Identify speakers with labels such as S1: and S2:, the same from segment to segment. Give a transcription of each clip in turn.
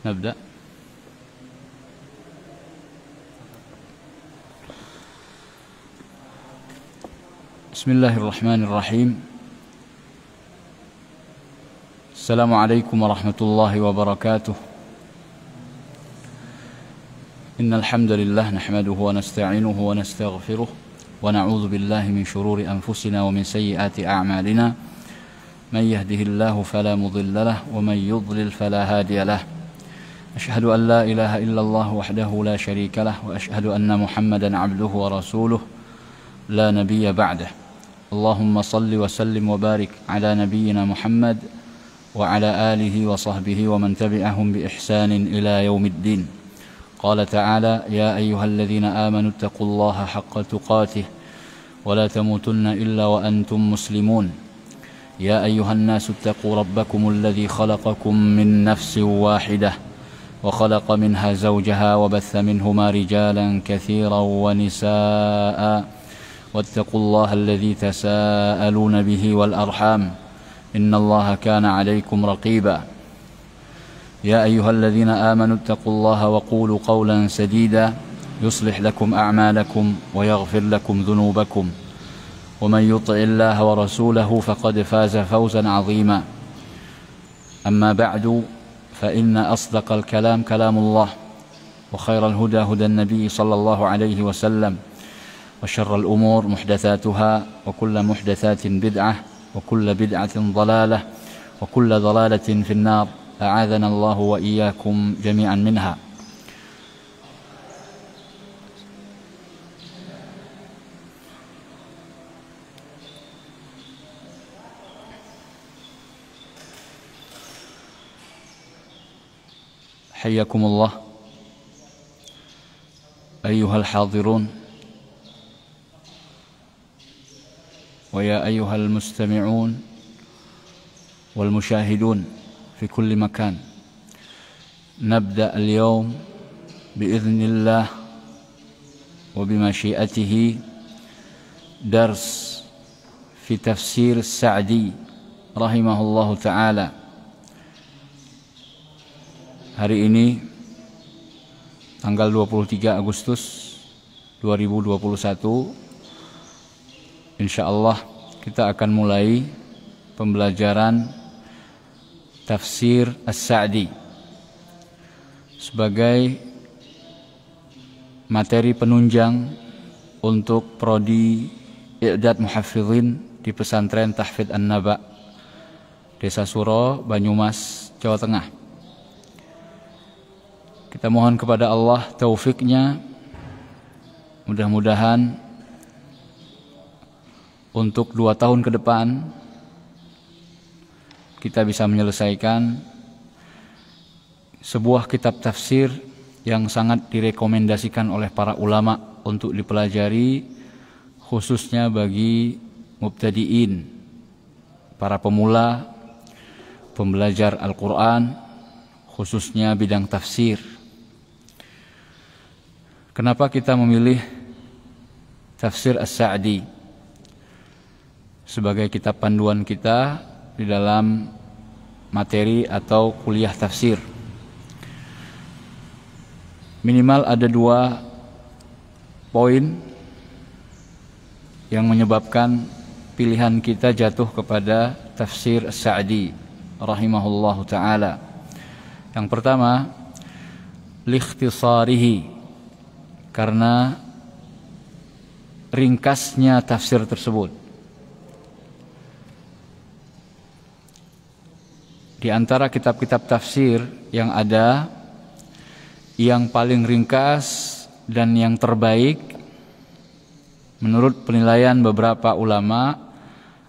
S1: نبدأ. بسم الله الرحمن الرحيم. السلام عليكم ورحمة الله وبركاته. إن الحمد لله نحمده ونستعينه ونستغفره ونعوذ بالله من شرور أنفسنا ومن سيئات أعمالنا. من يهده الله فلا مضل له ومن يضلل فلا هادي له. أشهد أن لا إله إلا الله وحده لا شريك له وأشهد أن محمدا عبده ورسوله لا نبي بعده. اللهم صل وسلم وبارك على نبينا محمد وعلى آله وصحبه ومن تبعهم بإحسان إلى يوم الدين. قال تعالى: يا أيها الذين آمنوا اتقوا الله حق تقاته ولا تموتن إلا وأنتم مسلمون. يا أيها الناس اتقوا ربكم الذي خلقكم من نفس واحدة وخلق منها زوجها وبث منهما رجالا كثيرا ونساء واتقوا الله الذي تساءلون به والأرحام إن الله كان عليكم رقيبا. يا أيها الذين آمنوا اتقوا الله وقولوا قولا سديدا يصلح لكم أعمالكم ويغفر لكم ذنوبكم ومن يطع الله ورسوله فقد فاز فوزا عظيما. أما بعد فإن أصدق الكلام كلام الله وخير الهدى هدى النبي صلى الله عليه وسلم وشر الأمور محدثاتها وكل محدثات بدعة وكل بدعة ضلالة وكل ضلالة في النار. أعاذنا الله وإياكم جميعا منها. حياكم الله أيها الحاضرون ويا أيها المستمعون والمشاهدون في كل مكان. نبدأ اليوم بإذن الله وبمشيئته درس في تفسير السعدي رحمه الله تعالى. Hari ini tanggal 23 Agustus 2021 insyaallah kita akan mulai pembelajaran tafsir As-Sa'di sebagai materi penunjang untuk prodi I'dad Muhafizin di Pesantren Tahfidz An-Naba, Desa Suro, Banyumas, Jawa Tengah. Kita mohon kepada Allah taufiknya, mudah-mudahan untuk 2 tahun ke depan kita bisa menyelesaikan sebuah kitab tafsir yang sangat direkomendasikan oleh para ulama untuk dipelajari, khususnya bagi mubtadi'in, para pemula, pembelajar Al-Quran, khususnya bidang tafsir. Kenapa kita memilih tafsir As-Sa'di sebagai kitab panduan kita di dalam materi atau kuliah tafsir? Minimal ada 2 poin yang menyebabkan pilihan kita jatuh kepada tafsir As-Sa'di rahimahullahu ta'ala. Yang pertama, likhtisarihi, karena ringkasnya tafsir tersebut. Di antara kitab-kitab tafsir yang ada, yang paling ringkas dan yang terbaik menurut penilaian beberapa ulama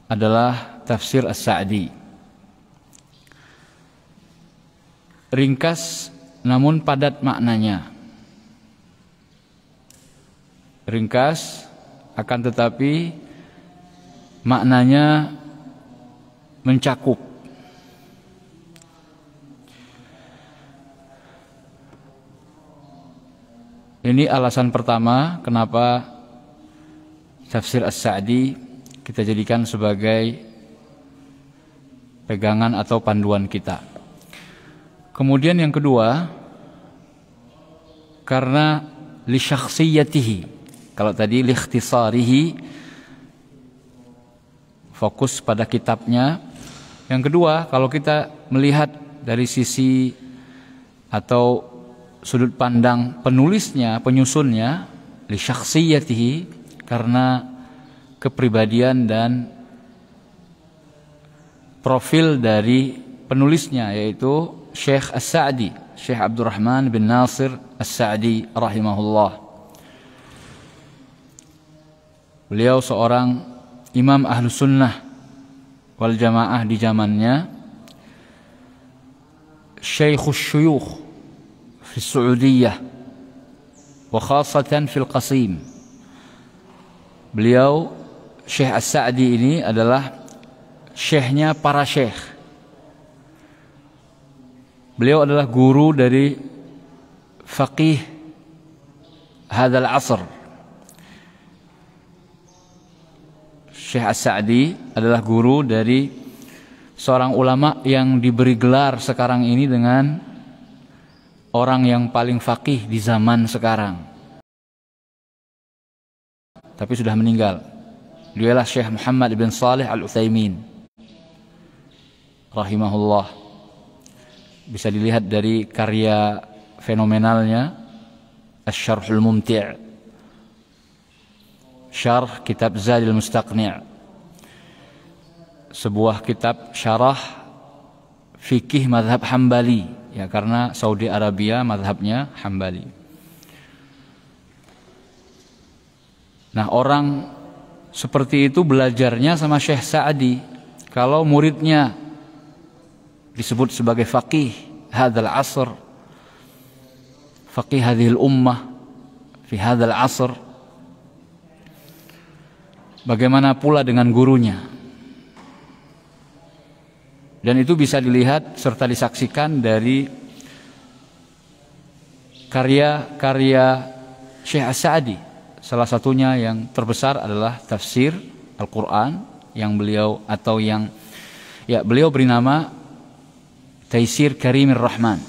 S1: adalah tafsir As-Sa'di. Ringkas namun padat maknanya. Ringkas akan tetapi maknanya mencakup. Ini alasan pertama kenapa tafsir As-Sa'di kita jadikan sebagai pegangan atau panduan kita. Kemudian yang kedua, karena li syakhsiyatihi. Kalau tadi li ikhtisarihi, fokus pada kitabnya. Yang kedua, kalau kita melihat dari sisi atau sudut pandang penulisnya, penyusunnya, li syakhsiyatihi, karena kepribadian dan profil dari penulisnya, yaitu Syekh As-Sa'di, Syekh Abdurrahman bin Nasir As-Sa'di rahimahullah. Beliau seorang imam Ahlus Sunnah wal Jamaah di zamannya, Syekhus Syuyukh fi Saudiyah wa khasatan fil Qasim. Beliau Syekh As-Sa'di ini adalah syekhnya para syekh. Beliau adalah guru dari faqih hadzal asr. Syekh As-Sa'di adalah guru dari seorang ulama yang diberi gelar sekarang ini dengan orang yang paling faqih di zaman sekarang, tapi sudah meninggal. Dialah Syekh Muhammad bin Shalih Al-Utsaimin rahimahullah. Bisa dilihat dari karya fenomenalnya Asy-Syarhul Mumti', syarh kitab Zadil Mustaqni', sebuah kitab syarah fikih mazhab Hambali, ya, karena Saudi Arabia mazhabnya Hambali. Nah, orang seperti itu belajarnya sama Syekh Sa'di. Kalau muridnya disebut sebagai faqih hadzal asr, faqih hadhil ummah fi hadzal asr, bagaimana pula dengan gurunya? Dan itu bisa dilihat serta disaksikan dari karya-karya Syekh As-Sa'di. Salah satunya yang terbesar adalah tafsir Al-Quran yang beliau beri nama Taisir Karimir Rahman,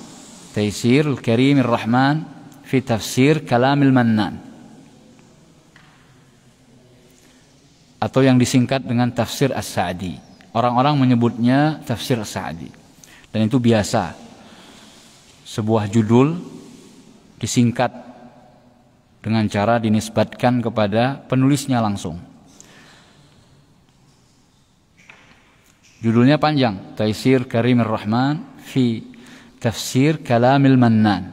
S1: Taisir Karimir Rahman fi Tafsir Kalamil Mannan, atau yang disingkat dengan Tafsir As-Sa'di. Orang-orang menyebutnya Tafsir As-Sa'di, dan itu biasa. Sebuah judul disingkat dengan cara dinisbatkan kepada penulisnya langsung. Judulnya panjang, Taisir Karimir Rahman fi Tafsir Kalamil Mannan.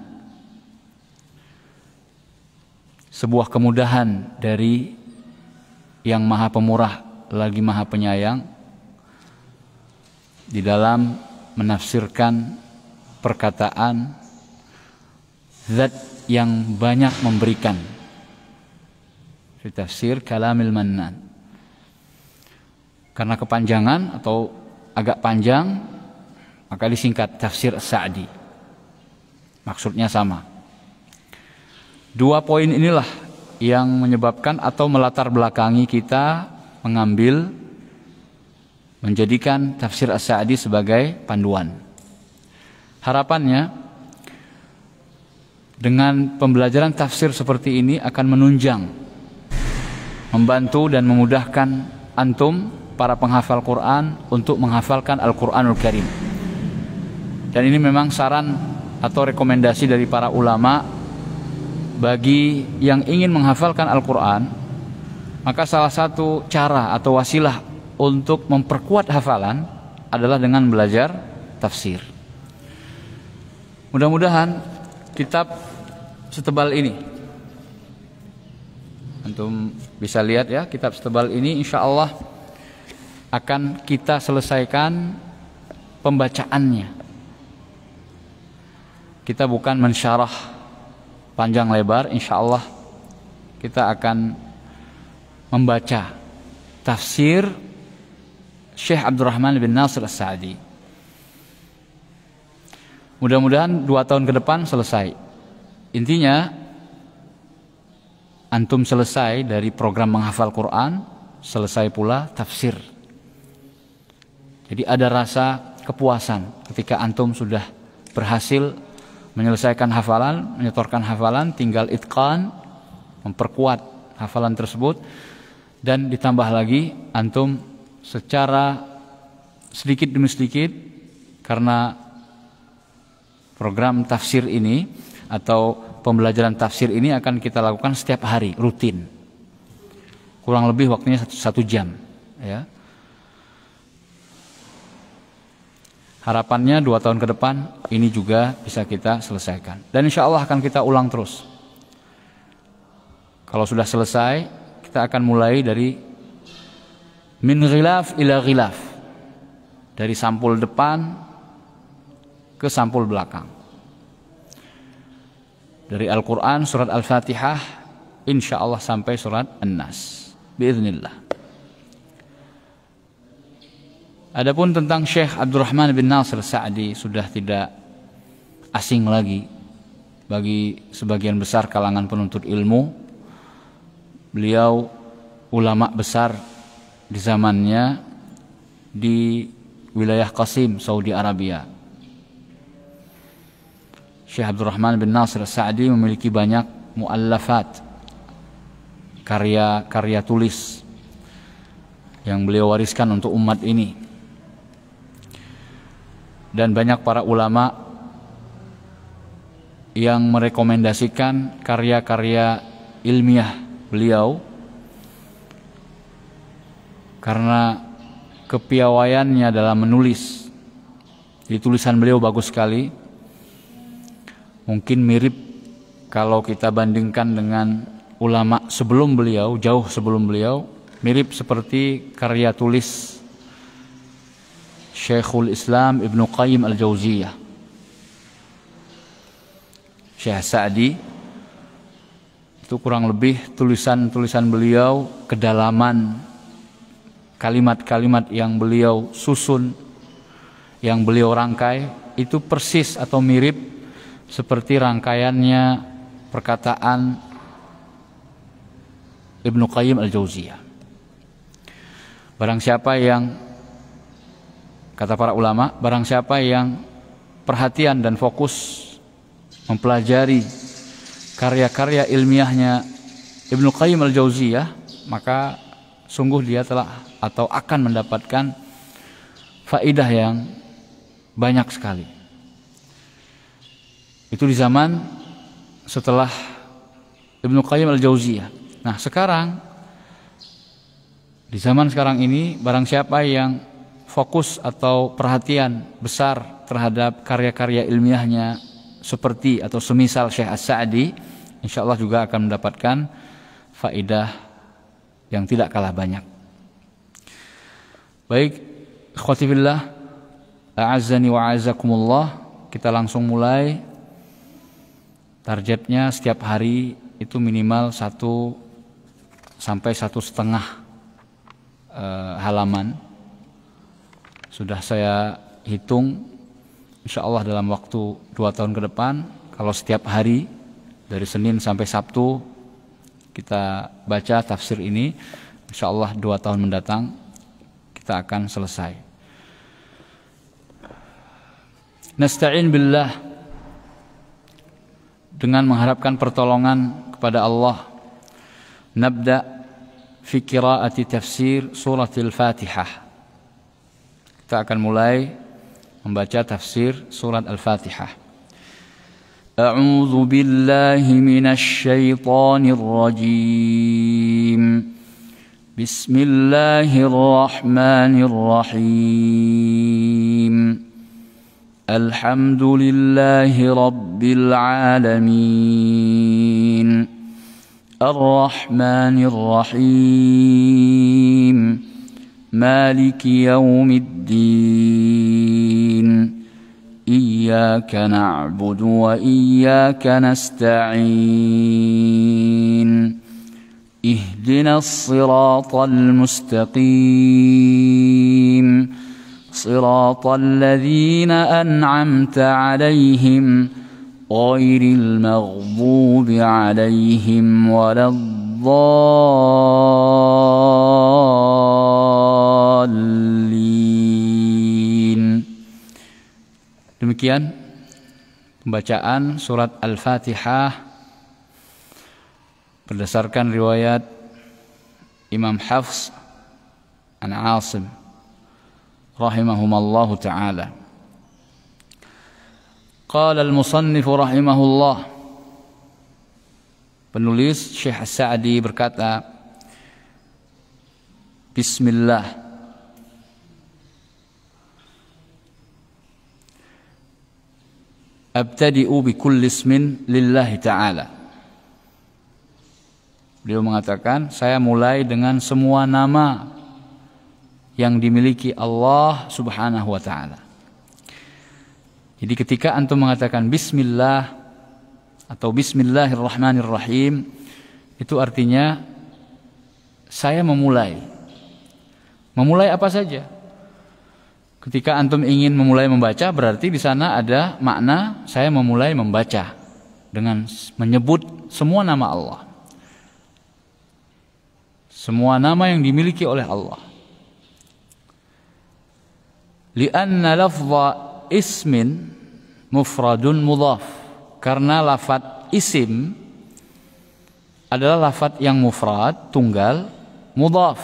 S1: Sebuah kemudahan dari yang Maha Pemurah lagi Maha Penyayang di dalam menafsirkan perkataan zat yang banyak memberikan. Fi Tafsir Kalamil Mannan. Karena kepanjangan atau agak panjang, maka disingkat Tafsir As-Sa'di. Maksudnya sama. Dua poin inilah yang menyebabkan atau melatar belakangi kita menjadikan Tafsir As-Sa'di sebagai panduan. Harapannya dengan pembelajaran tafsir seperti ini akan menunjang, membantu dan memudahkan antum para penghafal Quran untuk menghafalkan Al-Quranul Karim. Dan ini memang saran atau rekomendasi dari para ulama bagi yang ingin menghafalkan Al-Quran. Maka salah satu cara atau wasilah untuk memperkuat hafalan adalah dengan belajar tafsir. Mudah-mudahan kitab setebal ini, antum bisa lihat ya, kitab setebal ini insya Allah akan kita selesaikan pembacaannya. Kita bukan mensyarah panjang lebar, insya Allah kita akan membaca tafsir Syekh Abdurrahman bin Nasir As-Sa'di. Mudah-mudahan 2 tahun ke depan selesai. Intinya antum selesai dari program menghafal Quran, selesai pula tafsir. Jadi ada rasa kepuasan ketika antum sudah berhasil menyelesaikan hafalan, menyetorkan hafalan, tinggal itqan, memperkuat hafalan tersebut, dan ditambah lagi antum secara sedikit demi sedikit, karena program tafsir ini atau pembelajaran tafsir ini akan kita lakukan setiap hari, rutin. Kurang lebih waktunya 1 jam, ya. Harapannya 2 tahun ke depan ini juga bisa kita selesaikan. Dan insya Allah akan kita ulang terus. Kalau sudah selesai, kita akan mulai dari min ghilaf ila ghilaf. Dari sampul depan ke sampul belakang. Dari Al-Quran surat Al-Fatihah insya Allah sampai surat An-Nas. Biiznillah. Adapun tentang Syekh Abdurrahman bin Nasir Sa'di sudah tidak asing lagi bagi sebagian besar kalangan penuntut ilmu. Beliau ulama besar di zamannya di wilayah Qasim, Saudi Arabia. Syekh Abdurrahman bin Nasir Sa'di memiliki banyak muallafat, karya-karya tulis yang beliau wariskan untuk umat ini. Dan banyak para ulama yang merekomendasikan karya-karya ilmiah beliau karena kepiawaiannya dalam menulis. Di tulisan beliau bagus sekali. Mungkin mirip kalau kita bandingkan dengan ulama sebelum beliau, jauh sebelum beliau, mirip seperti karya tulis Syekhul Islam Ibnu Qayyim Al-Jauziyah. Syekh Sa'di itu kurang lebih tulisan-tulisan beliau, kedalaman kalimat-kalimat yang beliau susun, yang beliau rangkai, itu persis atau mirip seperti rangkaiannya perkataan Ibnu Qayyim Al-Jauziyah. Barang siapa yang, kata para ulama, barang siapa yang perhatian dan fokus mempelajari karya-karya ilmiahnya Ibnu Qayyim Al-Jauziyah, maka sungguh dia telah atau akan mendapatkan faidah yang banyak sekali. Itu di zaman setelah Ibnu Qayyim Al-Jauziyah. Nah, sekarang di zaman sekarang ini, barang siapa yang fokus atau perhatian besar terhadap karya-karya ilmiahnya seperti atau semisal Syekh As-Sa'di, insyaallah juga akan mendapatkan faidah yang tidak kalah banyak. Baik, ikhwati fillah, a'azzani wa a'azzakumullah, kita langsung mulai. Targetnya setiap hari itu minimal 1 sampai 1,5 halaman. Sudah saya hitung, insya Allah dalam waktu 2 tahun ke depan, kalau setiap hari dari Senin sampai Sabtu kita baca tafsir ini, insya Allah 2 tahun mendatang kita akan selesai. Nasta'in billah, dengan mengharapkan pertolongan kepada Allah. Nabda fi qiraati tafsir suratul Fatihah. Kita akan mulai membaca tafsir surat Al-Fatihah. A'udzu billahi minasy syaithanir rajim. Bismillahirrahmanirrahim. Alhamdulillahi rabbil alamin. Ar-Rahmanir Rahim. Maliki yaumiddin. Iyyaka na'budu wa iyyaka nasta'in. Ihdinas siratal mustaqim. Siratal ladzina an'amta 'alaihim ghairil maghdubi 'alaihim waladdallin. Demikian pembacaan surat Al-Fatihah berdasarkan riwayat Imam Hafs an Asim rahimahumallahu ta'ala. Qala al-musannif rahimahullah, penulis Syekh As-Sa'di berkata, Bismillah, abtadi'u bi kulli ismin lillahi ta'ala. Beliau mengatakan, saya mulai dengan semua nama yang dimiliki Allah Subhanahu wa ta'ala. Jadi ketika antum mengatakan bismillah atau bismillahirrahmanirrahim, itu artinya saya memulai. Memulai apa saja? Ketika antum ingin memulai membaca, berarti di sana ada makna saya memulai membaca dengan menyebut semua nama Allah. Semua nama yang dimiliki oleh Allah. Lianna lafza ismin mufradun mudhaf. Karena lafaz isim adalah lafaz yang mufrad, tunggal, mudhaf,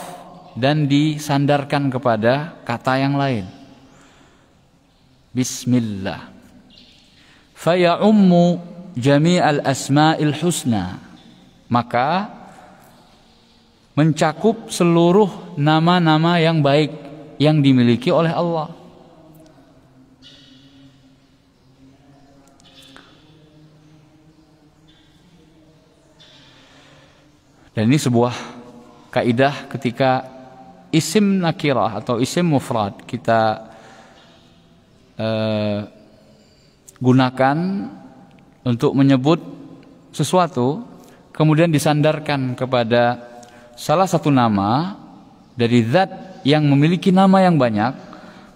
S1: dan disandarkan kepada kata yang lain. Bismillah. Faya'ummu jami'al asma'il husna. Maka mencakup seluruh nama-nama yang baik yang dimiliki oleh Allah. Dan ini sebuah kaidah ketika isim nakirah atau isim mufrad kita gunakan untuk menyebut sesuatu, kemudian disandarkan kepada salah satu nama dari zat yang memiliki nama yang banyak,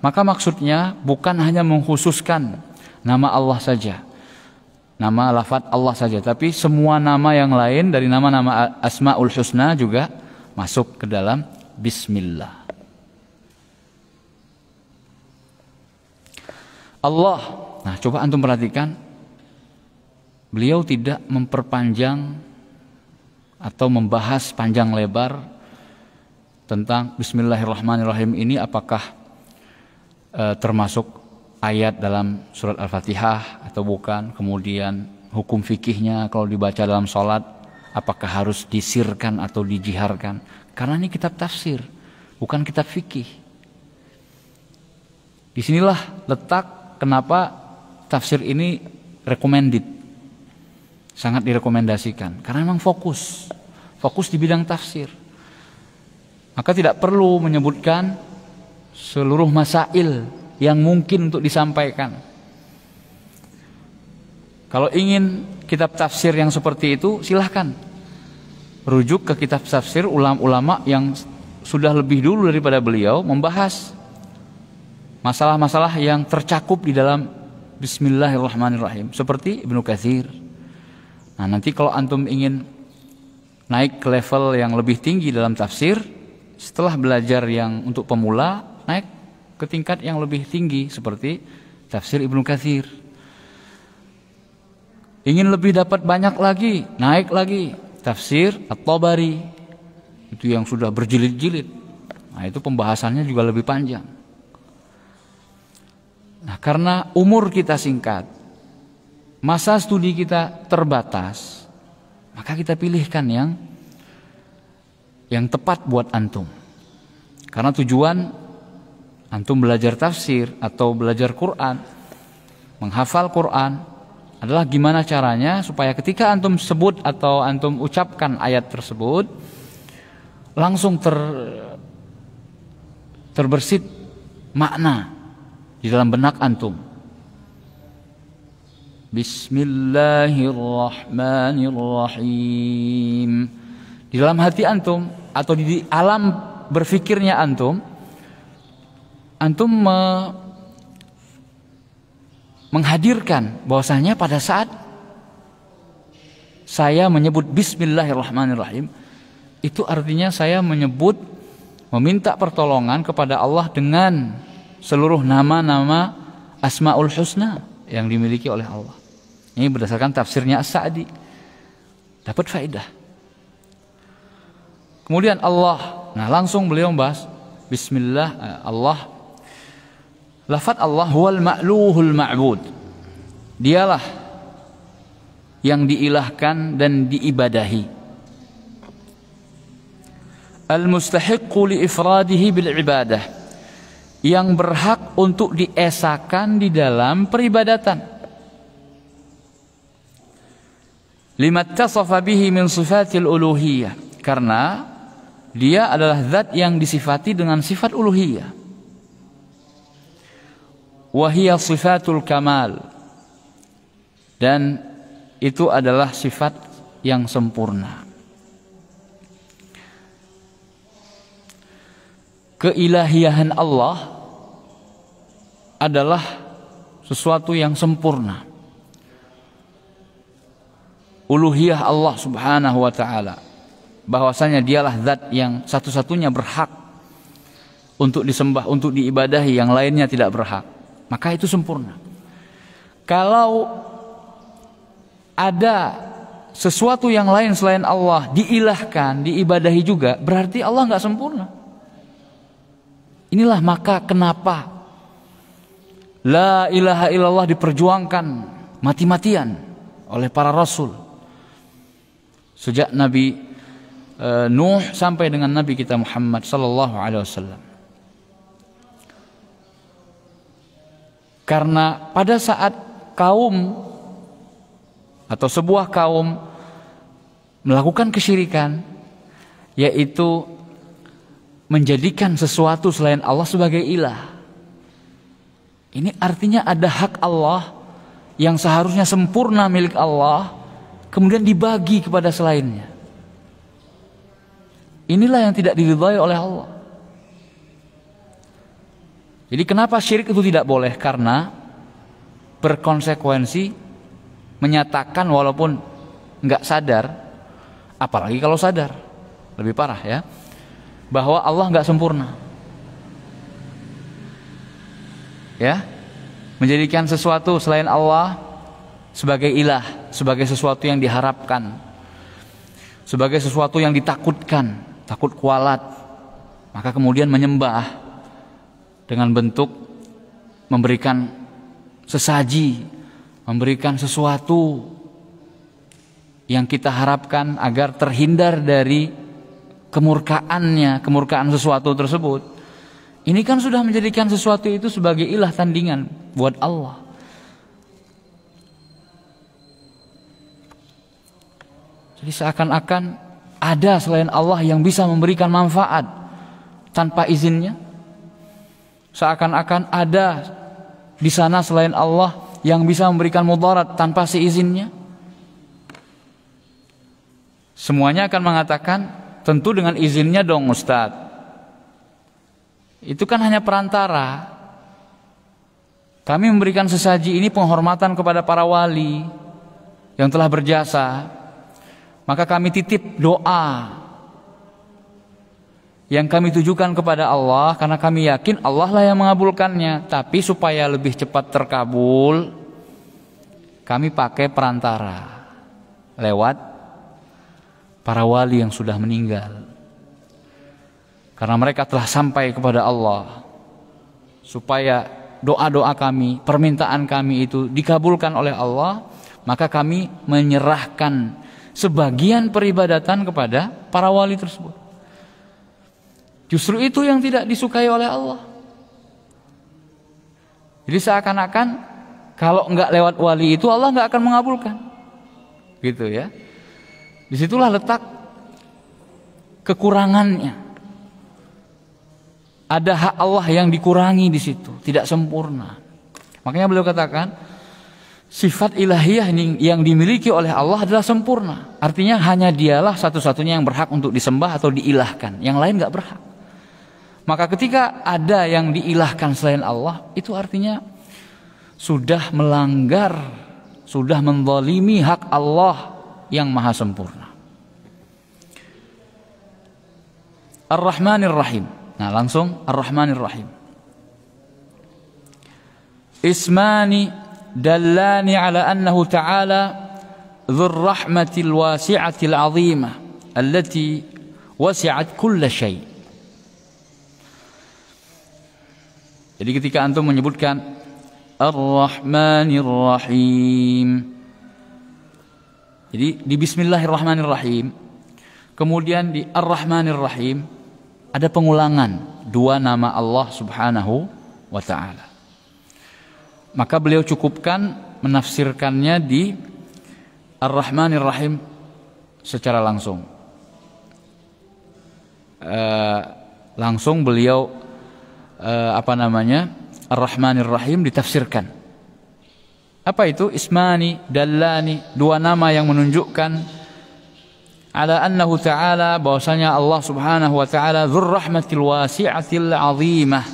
S1: maka maksudnya bukan hanya mengkhususkan nama Allah saja, nama lafaz Allah saja, tapi semua nama yang lain dari nama-nama Asmaul Husna juga masuk ke dalam Bismillah. Allah, nah coba antum perhatikan, beliau tidak memperpanjang atau membahas panjang lebar tentang Bismillahirrahmanirrahim ini apakah termasuk ayat dalam surat Al-Fatihah atau bukan, kemudian hukum fikihnya kalau dibaca dalam sholat apakah harus disirkan atau dijiharkan, karena ini kitab tafsir bukan kitab fikih. Disinilah letak kenapa tafsir ini recommended, sangat direkomendasikan, karena memang fokus di bidang tafsir. Maka tidak perlu menyebutkan seluruh masail yang mungkin untuk disampaikan. Kalau ingin kitab tafsir yang seperti itu, silahkan rujuk ke kitab tafsir ulama-ulama yang sudah lebih dulu daripada beliau membahas masalah-masalah yang tercakup di dalam Bismillahirrahmanirrahim, seperti Ibnu Katsir. Nah, nanti kalau antum ingin naik ke level yang lebih tinggi dalam tafsir, setelah belajar yang untuk pemula, naik ke tingkat yang lebih tinggi seperti tafsir Ibnu Katsir. Ingin lebih dapat banyak lagi, naik lagi tafsir At-Tabari, itu yang sudah berjilid-jilid. Nah, itu pembahasannya juga lebih panjang. Nah, karena umur kita singkat, masa studi kita terbatas, maka kita pilihkan yang tepat buat antum. Karena tujuan antum belajar tafsir atau belajar Quran, menghafal Quran, adalah gimana caranya supaya ketika antum sebut atau antum ucapkan ayat tersebut langsung terbersit makna di dalam benak antum. Bismillahirrahmanirrahim. Di dalam hati antum atau di alam berfikirnya antum menghadirkan bahwasanya pada saat saya menyebut Bismillahirrahmanirrahim, itu artinya saya meminta pertolongan kepada Allah dengan seluruh nama-nama Asmaul Husna yang dimiliki oleh Allah. Ini berdasarkan tafsirnya As-Sa'di. Dapat faedah. Kemudian Allah. Nah, langsung beliau membahas bismillah Allah. Lafaz Allah huwal ma'luhul ma'bud. Dialah yang diilahkan dan diibadahi. Al-mustahiqqu li ifradihi bil ibadah. Yang berhak untuk diesakan di dalam peribadatan. Lima tasafa bihi min sifatil uluhiyah, karena dia adalah zat yang disifati dengan sifat uluhiyah. Wa hiya sifatul kamal, dan itu adalah sifat yang sempurna. Keilahiyahan Allah adalah sesuatu yang sempurna. Uluhiyah Allah subhanahu wa ta'ala, bahwasanya dialah zat yang satu-satunya berhak untuk disembah, untuk diibadahi, yang lainnya tidak berhak. Maka itu sempurna. Kalau ada sesuatu yang lain selain Allah diilahkan, diibadahi juga, berarti Allah nggak sempurna. Inilah maka kenapa la ilaha illallah diperjuangkan mati-matian oleh para rasul. Sejak Nabi Nuh sampai dengan Nabi kita Muhammad sallallahu alaihi wasallam. Karena pada saat kaum atau sebuah kaum melakukan kesyirikan, yaitu menjadikan sesuatu selain Allah sebagai ilah. Ini artinya ada hak Allah yang seharusnya sempurna milik Allah, kemudian dibagi kepada selainnya. Inilah yang tidak diridhai oleh Allah. Jadi kenapa syirik itu tidak boleh? Karena berkonsekuensi menyatakan walaupun nggak sadar, apalagi kalau sadar, lebih parah ya, bahwa Allah nggak sempurna. Ya, menjadikan sesuatu selain Allah sebagai ilah, sebagai sesuatu yang diharapkan, sebagai sesuatu yang ditakutkan, takut kualat, maka kemudian menyembah dengan bentuk memberikan sesaji, memberikan sesuatu yang kita harapkan agar terhindar dari kemurkaannya, kemurkaan sesuatu tersebut. Ini kan sudah menjadikan sesuatu itu sebagai ilah tandingan buat Allah. Jadi seakan-akan ada selain Allah yang bisa memberikan manfaat tanpa izinnya. Seakan-akan ada di sana selain Allah yang bisa memberikan mudarat tanpa seizinnya. Semuanya akan mengatakan, tentu dengan izinnya dong Ustadz. Itu kan hanya perantara. Kami memberikan sesaji ini penghormatan kepada para wali yang telah berjasa. Maka kami titip doa yang kami tujukan kepada Allah, karena kami yakin Allah lah yang mengabulkannya. Tapi supaya lebih cepat terkabul, kami pakai perantara lewat para wali yang sudah meninggal, karena mereka telah sampai kepada Allah. Supaya doa-doa kami, permintaan kami itu dikabulkan oleh Allah, maka kami menyerahkan sebagian peribadatan kepada para wali tersebut. Justru itu yang tidak disukai oleh Allah. Jadi seakan-akan kalau enggak lewat wali itu Allah enggak akan mengabulkan, gitu ya. Disitulah letak kekurangannya. Ada hak Allah yang dikurangi di situ, tidak sempurna. Makanya beliau katakan sifat ilahiyah yang dimiliki oleh Allah adalah sempurna. Artinya hanya dialah satu-satunya yang berhak untuk disembah atau diilahkan. Yang lain enggak berhak. Maka ketika ada yang diilahkan selain Allah, itu artinya sudah melanggar, sudah menzalimi hak Allah yang maha sempurna. Ar-Rahmanir Rahim. Nah, langsung Ar-Rahmanir Rahim. Ismani dallani ala annahu ta'ala dzur rahmatil wasi'atil 'azimah allati wasi'at kulla syai'. Jadi ketika antum menyebutkan Ar-Rahmanir Rahim, jadi di Bismillahirrahmanirrahim, kemudian di Ar-Rahmanir Rahim, ada pengulangan dua nama Allah Subhanahu wa ta'ala. Maka beliau cukupkan menafsirkannya di Ar-Rahmanir Rahim secara langsung. Langsung beliau Ar-Rahmanir Rahim ditafsirkan. Apa itu? Ismani dallani, dua nama yang menunjukkan ala annahu ta'ala, bahwasanya Allah Subhanahu wa ta'ala dzur rahmatil wasi'atil 'azimah,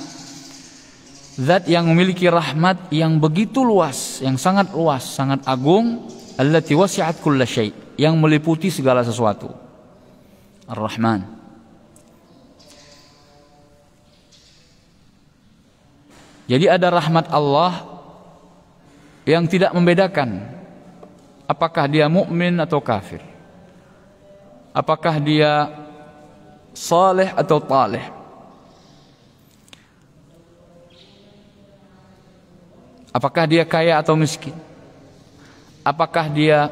S1: zat yang memiliki rahmat yang begitu luas, yang sangat luas, sangat agung, allati wasi'at kulla syai', yang meliputi segala sesuatu. Ar-Rahman. Jadi ada rahmat Allah yang tidak membedakan apakah dia mukmin atau kafir, apakah dia saleh atau taleh, apakah dia kaya atau miskin, apakah dia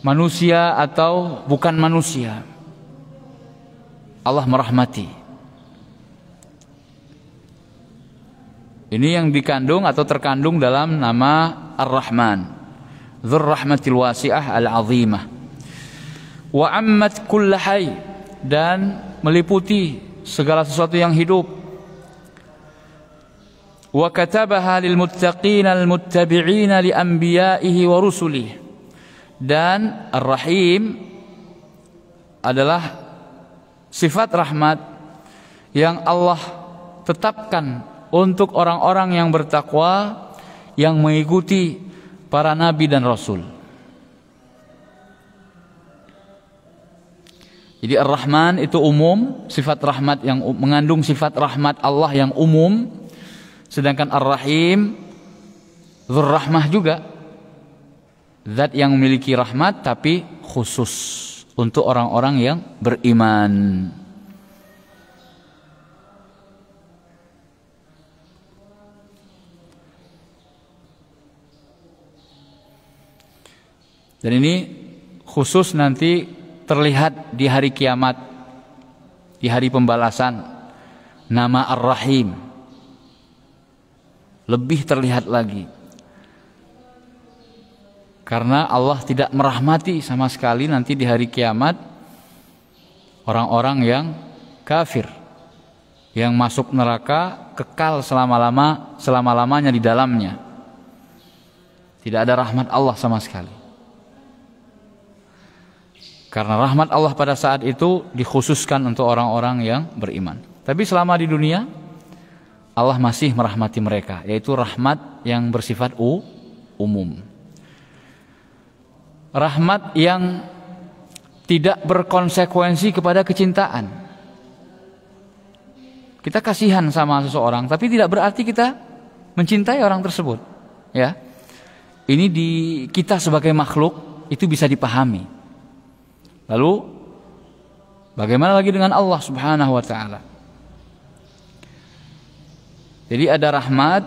S1: manusia atau bukan manusia. Allah merahmati. Ini yang dikandung atau terkandung dalam nama Ar-Rahman, dzur rahmatil wasi'ah al-'azimah. Wa 'ammat kulla hayy, dan meliputi segala sesuatu yang hidup. Wa katabaha lil muttaqin al-muttabi'in li anbiya'ihi wa rusulihi. Dan Ar-Rahim adalah sifat rahmat yang Allah tetapkan untuk orang-orang yang bertakwa, yang mengikuti para nabi dan rasul. Jadi Ar-Rahman itu umum, sifat rahmat yang mengandung sifat rahmat Allah yang umum. Sedangkan Ar-Rahim dzur rahmah juga, zat yang memiliki rahmat tapi khusus untuk orang-orang yang beriman. Dan ini khusus nanti terlihat di hari kiamat, di hari pembalasan. Nama Ar-Rahim lebih terlihat lagi, karena Allah tidak merahmati sama sekali nanti di hari kiamat orang-orang yang kafir, yang masuk neraka kekal selama-lamanya di dalamnya. Tidak ada rahmat Allah sama sekali. Karena rahmat Allah pada saat itu dikhususkan untuk orang-orang yang beriman. Tapi selama di dunia Allah masih merahmati mereka, yaitu rahmat yang bersifat umum. Rahmat yang tidak berkonsekuensi kepada kecintaan. Kita kasihan sama seseorang, tapi tidak berarti kita mencintai orang tersebut. Ya, ini di kita sebagai makhluk itu bisa dipahami. Lalu bagaimana lagi dengan Allah Subhanahu wa ta'ala? Jadi ada rahmat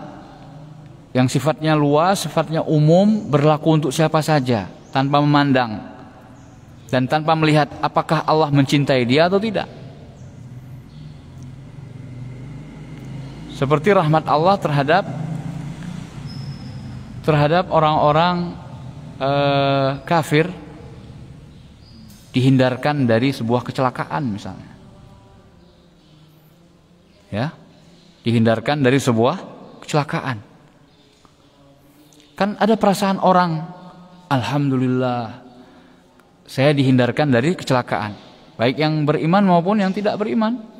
S1: yang sifatnya luas, sifatnya umum, berlaku untuk siapa saja tanpa memandang dan tanpa melihat apakah Allah mencintai dia atau tidak. Seperti rahmat Allah terhadap orang-orang kafir, dihindarkan dari sebuah kecelakaan misalnya, ya, dihindarkan dari sebuah kecelakaan. Kan ada perasaan orang, alhamdulillah saya dihindarkan dari kecelakaan, baik yang beriman maupun yang tidak beriman.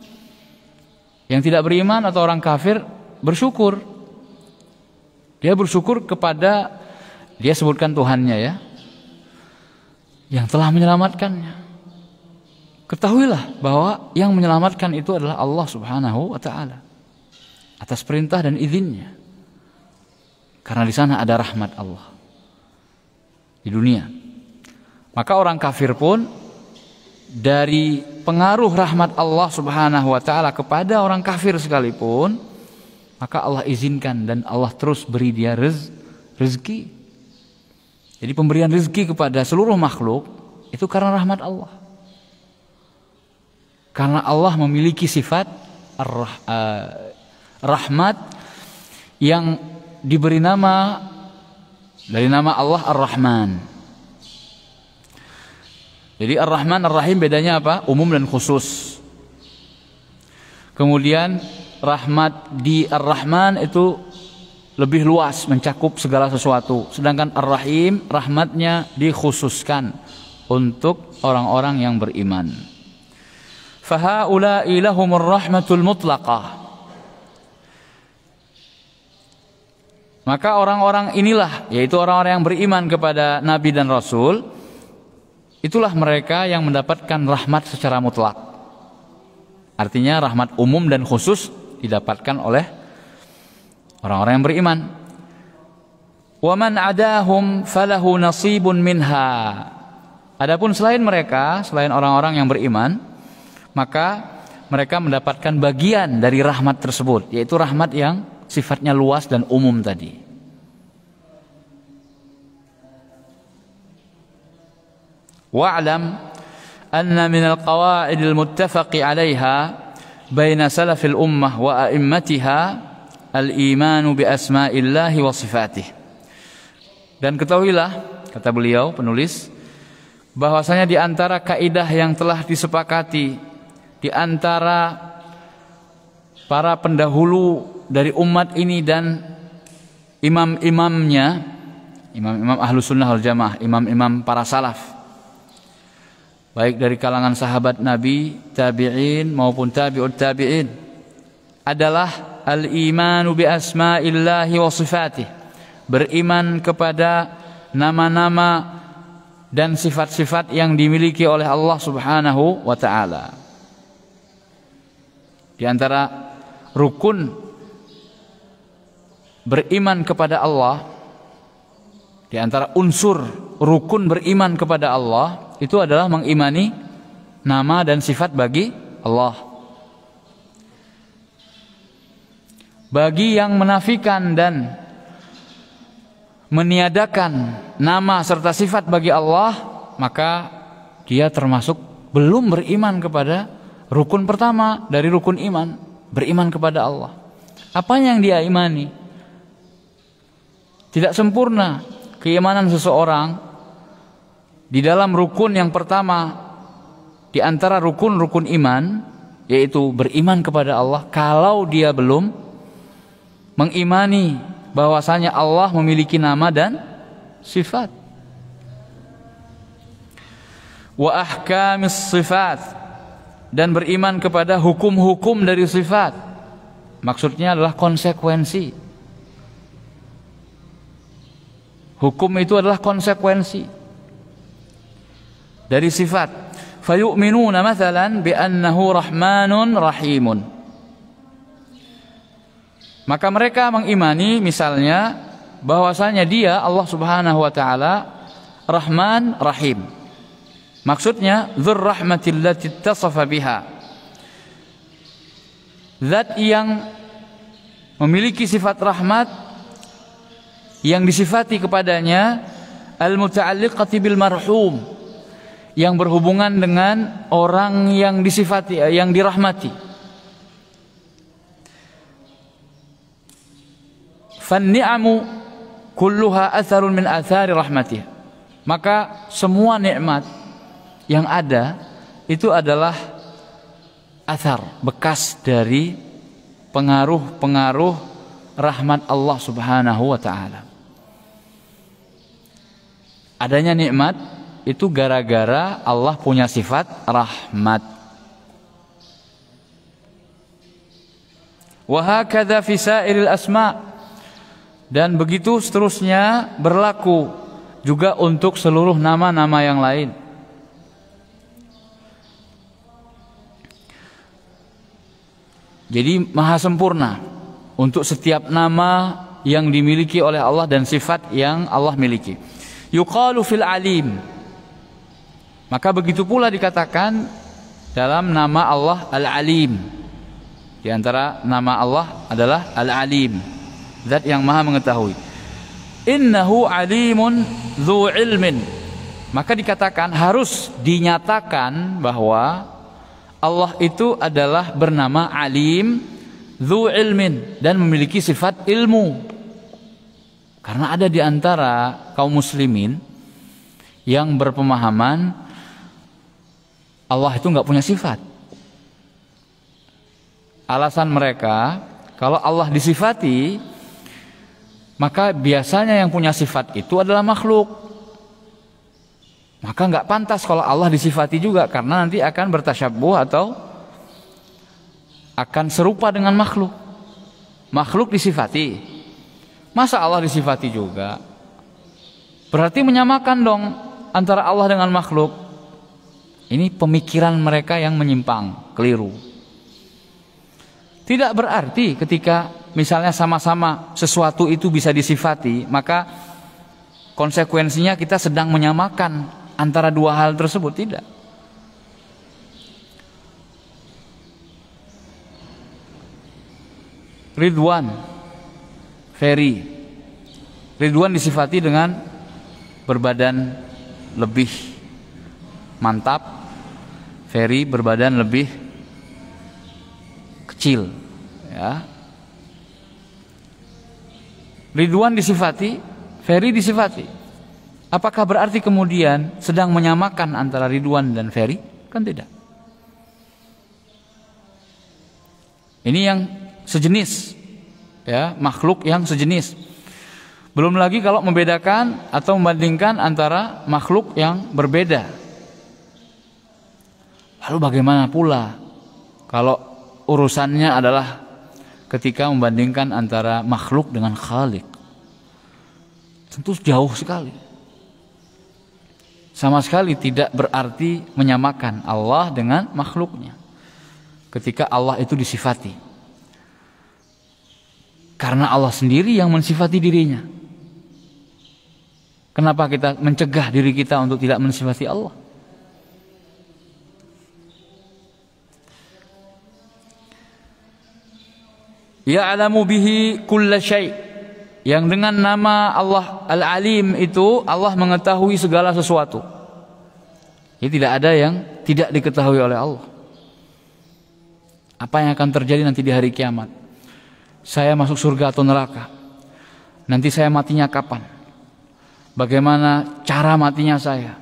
S1: Yang tidak beriman atau orang kafir bersyukur, dia bersyukur kepada, dia sebutkan Tuhannya, ya, yang telah menyelamatkannya. Ketahuilah bahwa yang menyelamatkan itu adalah Allah Subhanahu wa ta'ala atas perintah dan izinnya. Karena di sana ada rahmat Allah di dunia. Maka orang kafir pun dari pengaruh rahmat Allah Subhanahu wa taala kepada orang kafir sekalipun, maka Allah izinkan dan Allah terus beri dia rezeki. Jadi pemberian rezeki kepada seluruh makhluk itu karena rahmat Allah. Karena Allah memiliki sifat rahmat yang diberi nama dari nama Allah Ar-Rahman. Jadi Ar-Rahman Ar-Rahim bedanya apa? Umum dan khusus. Kemudian rahmat di Ar-Rahman itu lebih luas, mencakup segala sesuatu. Sedangkan Ar-Rahim rahmatnya dikhususkan untuk orang-orang yang beriman. Fahaula'i lahumur rahmatul mutlaqah. Maka orang-orang inilah, yaitu orang-orang yang beriman kepada Nabi dan Rasul, itulah mereka yang mendapatkan rahmat secara mutlak. Artinya rahmat umum dan khusus didapatkan oleh orang-orang yang beriman. Wa man adahum falahu nasibun minha. Adapun selain mereka, selain orang-orang yang beriman, maka mereka mendapatkan bagian dari rahmat tersebut, yaitu rahmat yang sifatnya luas dan umum tadi. Wa'lam anna min al-qawa'id al-muttafaqi 'alayha baina salafil ummah wa a'immatiha al-iman bi asma'illahi wa sifatih. Dan ketahuilah, kata beliau penulis, bahwasanya di antara kaidah yang telah disepakati di antara para pendahulu dari umat ini dan imam-imamnya, imam-imam Ahlus Sunnah wal Jamaah, imam-imam para salaf, baik dari kalangan sahabat Nabi, tabi'in maupun tabi'ut tabi'in, adalah al-imanu bi asma'illahi wa sifatih, beriman kepada nama-nama dan sifat-sifat yang dimiliki oleh Allah Subhanahu wa ta'ala. Di antara rukun beriman kepada Allah, di antara unsur rukun beriman kepada Allah itu adalah mengimani nama dan sifat bagi Allah. Bagi yang menafikan dan meniadakan nama serta sifat bagi Allah, maka dia termasuk belum beriman kepada rukun pertama dari rukun iman, beriman kepada Allah. Apa yang dia imani? Tidak sempurna keimanan seseorang di dalam rukun yang pertama di antara rukun-rukun iman, yaitu beriman kepada Allah, kalau dia belum mengimani bahwasanya Allah memiliki nama dan sifat. Wa ahkamis sifat, dan beriman kepada hukum-hukum dari sifat. Maksudnya adalah konsekuensi. Hukum itu adalah konsekuensi dari sifat. Fayu'minuna mathalan bi annahu rahmanun rahimun. Maka mereka mengimani misalnya bahwasanya dia Allah Subhanahu wa taala Rahman Rahim. Maksudnya dzur rahmatil lati ittasafa biha. Zat yang memiliki sifat rahmat yang disifati kepadanya, al-muta'alliqati bil marhum, yang berhubungan dengan orang yang disifati, yang dirahmati. Fan-ni'amu kulluha atharun min athari rahmatih. Maka semua nikmat yang ada itu adalah athar, bekas dari pengaruh-pengaruh rahmat Allah Subhanahu wa taala. Adanya nikmat itu gara-gara Allah punya sifat rahmat. Wa hakadha fi sairil asma', dan begitu seterusnya berlaku juga untuk seluruh nama-nama yang lain. Jadi maha sempurna untuk setiap nama yang dimiliki oleh Allah dan sifat yang Allah miliki. Yuqalu fil alim. Maka begitu pula dikatakan dalam nama Allah Al-Alim. Di antara nama Allah adalah Al-Alim, zat yang maha mengetahui. Innahu alimun dzu ilmin. Maka dikatakan, harus dinyatakan bahwa Allah itu adalah bernama Alim dzu ilmin, dan memiliki sifat ilmu. Karena ada di antara kaum muslimin yang berpemahaman Allah itu nggak punya sifat. Alasan mereka, kalau Allah disifati, maka biasanya yang punya sifat itu adalah makhluk. Maka nggak pantas kalau Allah disifati juga, karena nanti akan bertasyabbuh atau akan serupa dengan makhluk. Makhluk disifati, masa Allah disifati juga? Berarti menyamakan dong antara Allah dengan makhluk. Ini pemikiran mereka yang menyimpang, keliru. Tidak berarti ketika misalnya sama-sama sesuatu itu bisa disifati, maka konsekuensinya kita sedang menyamakan antara dua hal tersebut. Tidak. Ridwan, Ferry. Ridwan disifati dengan berbadan lebih mantap, Ferry berbadan lebih kecil, ya. Ridwan disifati, Ferry disifati. Apakah berarti kemudian sedang menyamakan antara Ridwan dan Ferry? Kan tidak. Ini yang sejenis, ya, makhluk yang sejenis. Belum lagi kalau membedakan atau membandingkan antara makhluk yang berbeda. Lalu bagaimana pula kalau urusannya adalah ketika membandingkan antara makhluk dengan Khalik? Tentu jauh sekali. Sama sekali tidak berarti menyamakan Allah dengan makhluknya ketika Allah itu disifati. Karena Allah sendiri yang mensifati dirinya. Kenapa kita mencegah diri kita untuk tidak mensifati Allah? Ya'lamu bihi kulla syai'. Yang dengan nama Allah Al-Alim itu Allah mengetahui segala sesuatu. Jadi tidak ada yang tidak diketahui oleh Allah. Apa yang akan terjadi nanti di hari kiamat? Saya masuk surga atau neraka? Nanti saya matinya kapan? Bagaimana cara matinya saya?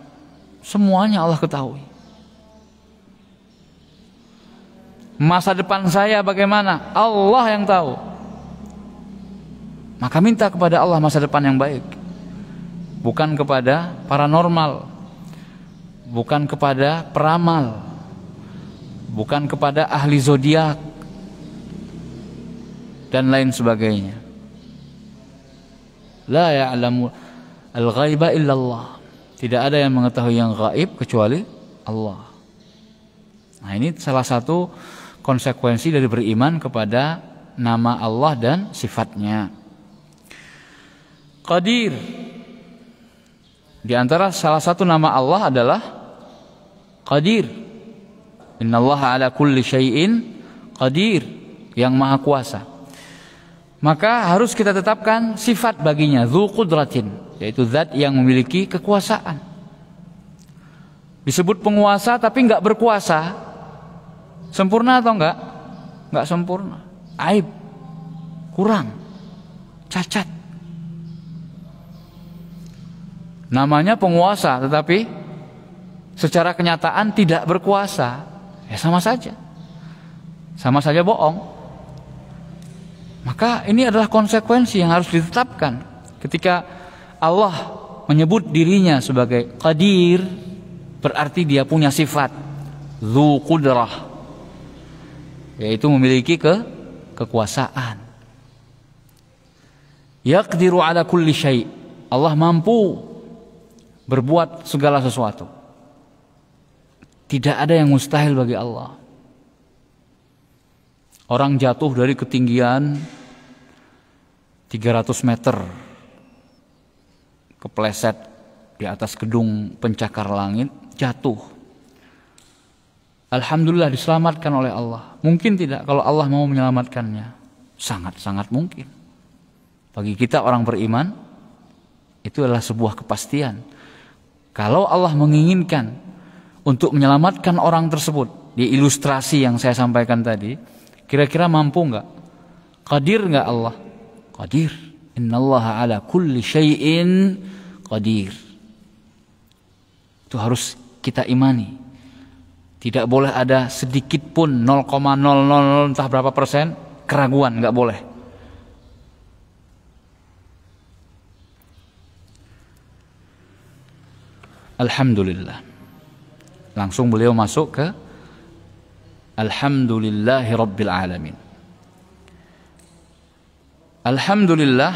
S1: Semuanya Allah ketahui. Masa depan saya bagaimana? Allah yang tahu. Maka minta kepada Allah masa depan yang baik. Bukan kepada paranormal, bukan kepada peramal, bukan kepada ahli zodiak dan lain sebagainya. La ya'lamu al-ghaiba illallah. Tidak ada yang mengetahui yang gaib kecuali Allah. Nah, ini salah satu konsekuensi dari beriman kepada nama Allah dan sifatnya. Qadir. Di antara salah satu nama Allah adalah Qadir. Innallaha ala kulli syai'in qadir, yang maha kuasa. Maka harus kita tetapkan sifat baginya, dzu qudratin, yaitu zat yang memiliki kekuasaan. Disebut penguasa tapi enggak berkuasa. Sempurna atau enggak? Enggak sempurna. Aib, kurang, cacat. Namanya penguasa tetapi secara kenyataan tidak berkuasa. Ya sama saja. Sama saja bohong. Maka ini adalah konsekuensi yang harus ditetapkan. Ketika Allah menyebut dirinya sebagai Qadir, berarti dia punya sifat dzu qudrah, yaitu memiliki kekuasaan. Yaqdiru ala kulli syai'. Allah mampu berbuat segala sesuatu. Tidak ada yang mustahil bagi Allah. Orang jatuh dari ketinggian 300 meter kepleset di atas gedung pencakar langit, jatuh. Alhamdulillah diselamatkan oleh Allah. Mungkin tidak kalau Allah mau menyelamatkannya? Sangat-sangat mungkin. Bagi kita orang beriman, itu adalah sebuah kepastian. Kalau Allah menginginkan untuk menyelamatkan orang tersebut, di ilustrasi yang saya sampaikan tadi, kira-kira mampu enggak? Qadir enggak Allah? Qadir. Innallaha ala kulli syai'in qadir. Itu harus kita imani. Tidak boleh ada sedikit pun 0,000 entah berapa persen keraguan, enggak boleh. Alhamdulillah. Langsung beliau masuk ke Alhamdulillahi Rabbil Alamin. Alhamdulillah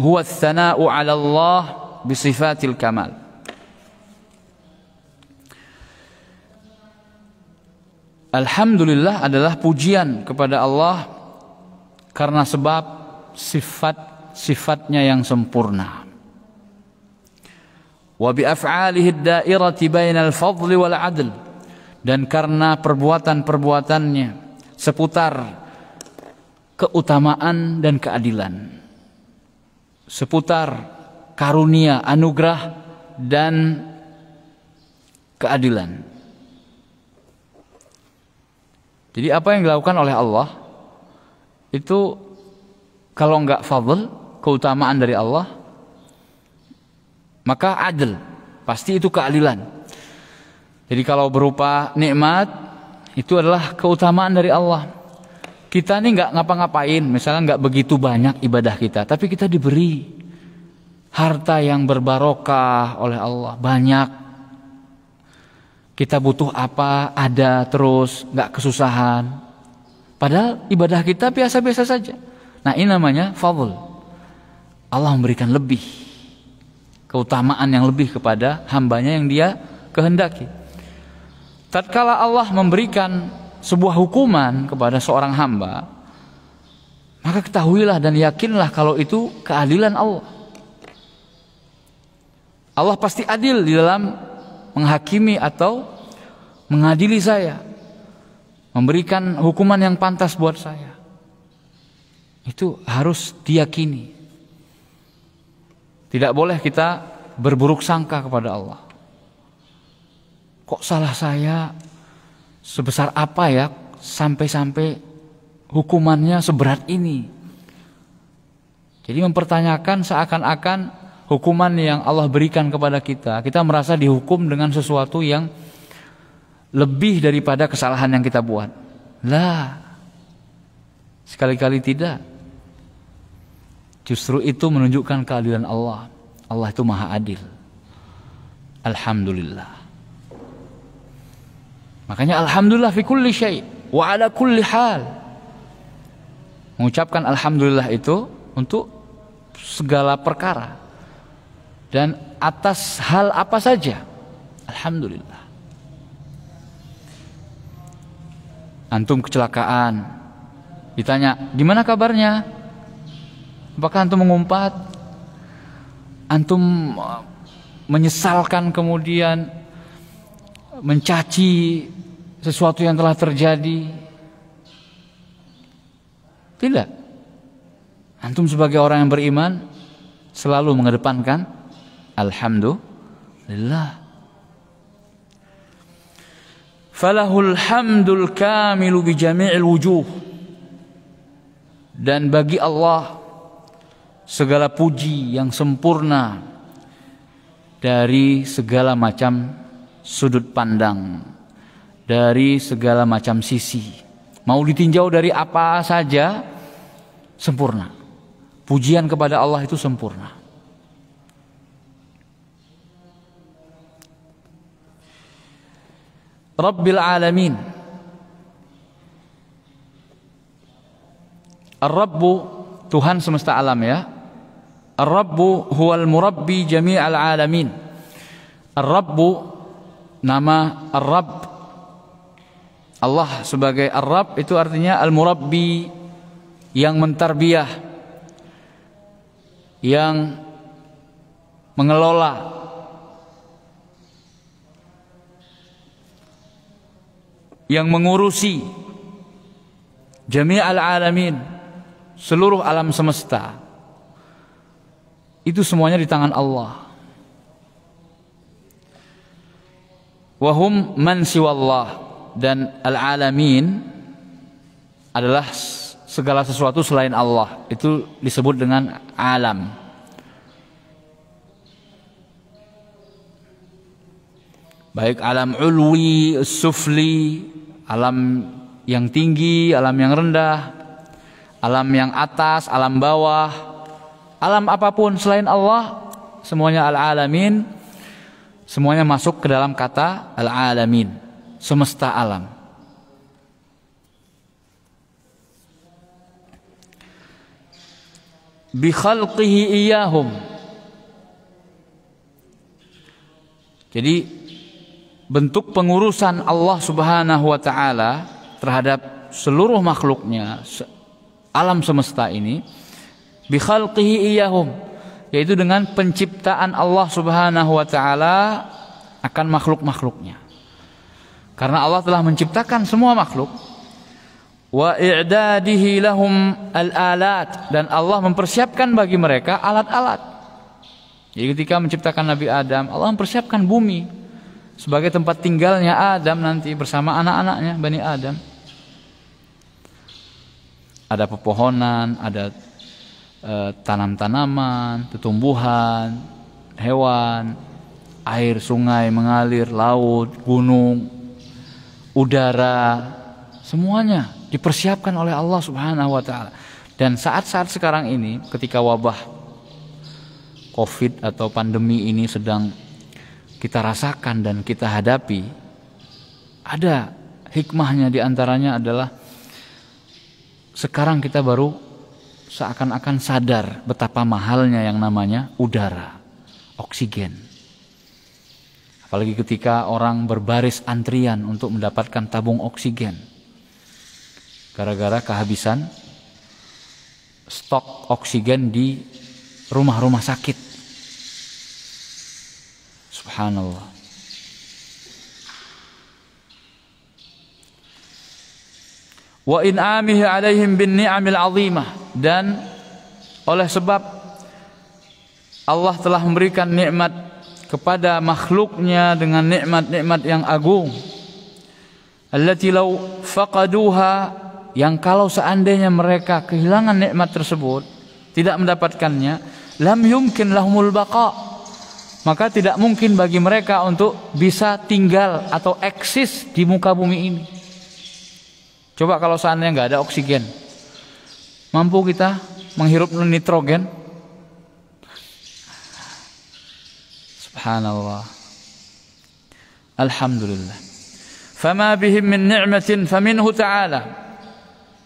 S1: huwa tsana'u 'ala Allah bisifatil kamal. Alhamdulillah adalah pujian kepada Allah karena sebab sifat-sifatnya yang sempurna. Wa bi af'alihi ad-da'irati bainal fadli wal 'adl, dan karena perbuatan-perbuatannya seputar keutamaan dan keadilan, seputar karunia, anugerah dan keadilan. Jadi apa yang dilakukan oleh Allah itu kalau enggak fadl, keutamaan dari Allah, maka adil, pasti itu keadilan. Jadi kalau berupa nikmat, itu adalah keutamaan dari Allah. Kita ini enggak ngapa-ngapain, misalnya enggak begitu banyak ibadah kita, tapi kita diberi harta yang berbarokah oleh Allah, banyak. Kita butuh apa, ada terus, nggak kesusahan. Padahal ibadah kita biasa-biasa saja. Nah, ini namanya fadl. Allah memberikan lebih, keutamaan yang lebih kepada hambanya yang dia kehendaki. Tatkala Allah memberikan sebuah hukuman kepada seorang hamba, maka ketahuilah dan yakinlah kalau itu keadilan Allah. Allah pasti adil di dalam menghakimi atau mengadili saya, memberikan hukuman yang pantas buat saya. Itu harus diyakini. Tidak boleh kita berburuk sangka kepada Allah. Kok salah saya sebesar apa ya sampai-sampai hukumannya seberat ini? Jadi mempertanyakan seakan-akan hukuman yang Allah berikan kepada kita, kita merasa dihukum dengan sesuatu yang lebih daripada kesalahan yang kita buat. Lah, sekali-kali tidak. Justru itu menunjukkan keadilan Allah. Allah itu maha adil. Alhamdulillah. Makanya alhamdulillah fi kulli syai' wa ala kulli hal. Mengucapkan alhamdulillah itu untuk segala perkara. Dan atas hal apa saja, alhamdulillah. Antum kecelakaan, ditanya, gimana kabarnya? Apakah antum mengumpat? Antum menyesalkan kemudian mencaci sesuatu yang telah terjadi? Tidak. Antum sebagai orang yang beriman selalu mengedepankan alhamdulillah. Falahul hamdul kamilu bi jami'il wujuh. Dan bagi Allah segala puji yang sempurna dari segala macam sudut pandang, dari segala macam sisi. Mau ditinjau dari apa saja sempurna. Pujian kepada Allah itu sempurna. Rabbil Alamin. Ar-Rabbu, Tuhan semesta alam ya. Ar-Rabbu huwal murabbi jami'al alamin. Ar-Rabbu, nama Ar-Rabb. Allah sebagai Ar-Rabb itu artinya Al-Murabbi, yang mentarbiyah. yang mengelola yang mengurusi jami'al alamin, seluruh alam semesta. Itu semuanya di tangan Allah. Wahum man siwallah, dan al-alamin adalah segala sesuatu selain Allah. Itu disebut dengan alam. Baik alam ulwi, sufli, alam yang tinggi, alam yang rendah, alam yang atas, alam bawah, alam apapun selain Allah, semuanya al-alamin. Semuanya masuk ke dalam kata al-alamin, semesta alam. Bi khalqihi iyahum. Jadi bentuk pengurusan Allah Subhanahu wa taala terhadap seluruh makhluknya, alam semesta ini, bi khalqihi iyahum, yaitu dengan penciptaan Allah Subhanahu wa taala akan makhluk-makhluknya. Karena Allah telah menciptakan semua makhluk, wa i'dadihi lahum al-alat, dan Allah mempersiapkan bagi mereka alat-alat. Jadi ketika menciptakan Nabi Adam, Allah mempersiapkan bumi sebagai tempat tinggalnya Adam nanti bersama anak-anaknya Bani Adam. Ada pepohonan, ada tanam-tanaman, tumbuhan, hewan, air sungai mengalir, laut, gunung, udara, semuanya dipersiapkan oleh Allah Subhanahu wa taala. Dan saat-saat sekarang ini ketika wabah Covid atau pandemi ini sedang kita rasakan dan kita hadapi, ada hikmahnya, diantaranya adalah sekarang kita baru seakan-akan sadar betapa mahalnya yang namanya udara, oksigen. Apalagi ketika orang berbaris antrian untuk mendapatkan tabung oksigen gara-gara kehabisan stok oksigen di rumah-rumah sakit. Subhanallah. Wa in'amihi alaihim bin ni'amil azimah, dan oleh sebab Allah telah memberikan nikmat kepada makhluknya dengan nikmat-nikmat yang agung, allati law faqaduha, yang kalau seandainya mereka kehilangan nikmat tersebut, tidak mendapatkannya, lam yumkin lahumul baqa, maka tidak mungkin bagi mereka untuk bisa tinggal atau eksis di muka bumi ini. Coba kalau seandainya nggak ada oksigen, mampu kita menghirup nitrogen? Subhanallah. Alhamdulillah. Fama bihim min ni'matin faminhu ta'ala.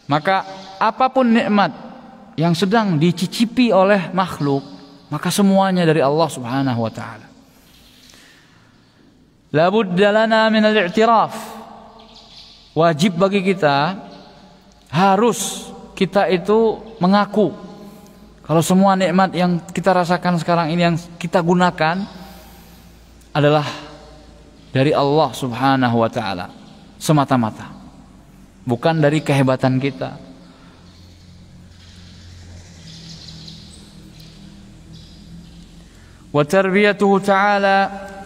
S1: Maka apapun nikmat yang sedang dicicipi oleh makhluk, maka semuanya dari Allah Subhanahu wa taala. La budda lana min al-i'tiraf. Wajib bagi kita, harus kita itu mengaku kalau semua nikmat yang kita rasakan sekarang ini, yang kita gunakan, adalah dari Allah Subhanahu wa taala semata-mata, bukan dari kehebatan kita. Wa tarbiyatuhu ta'ala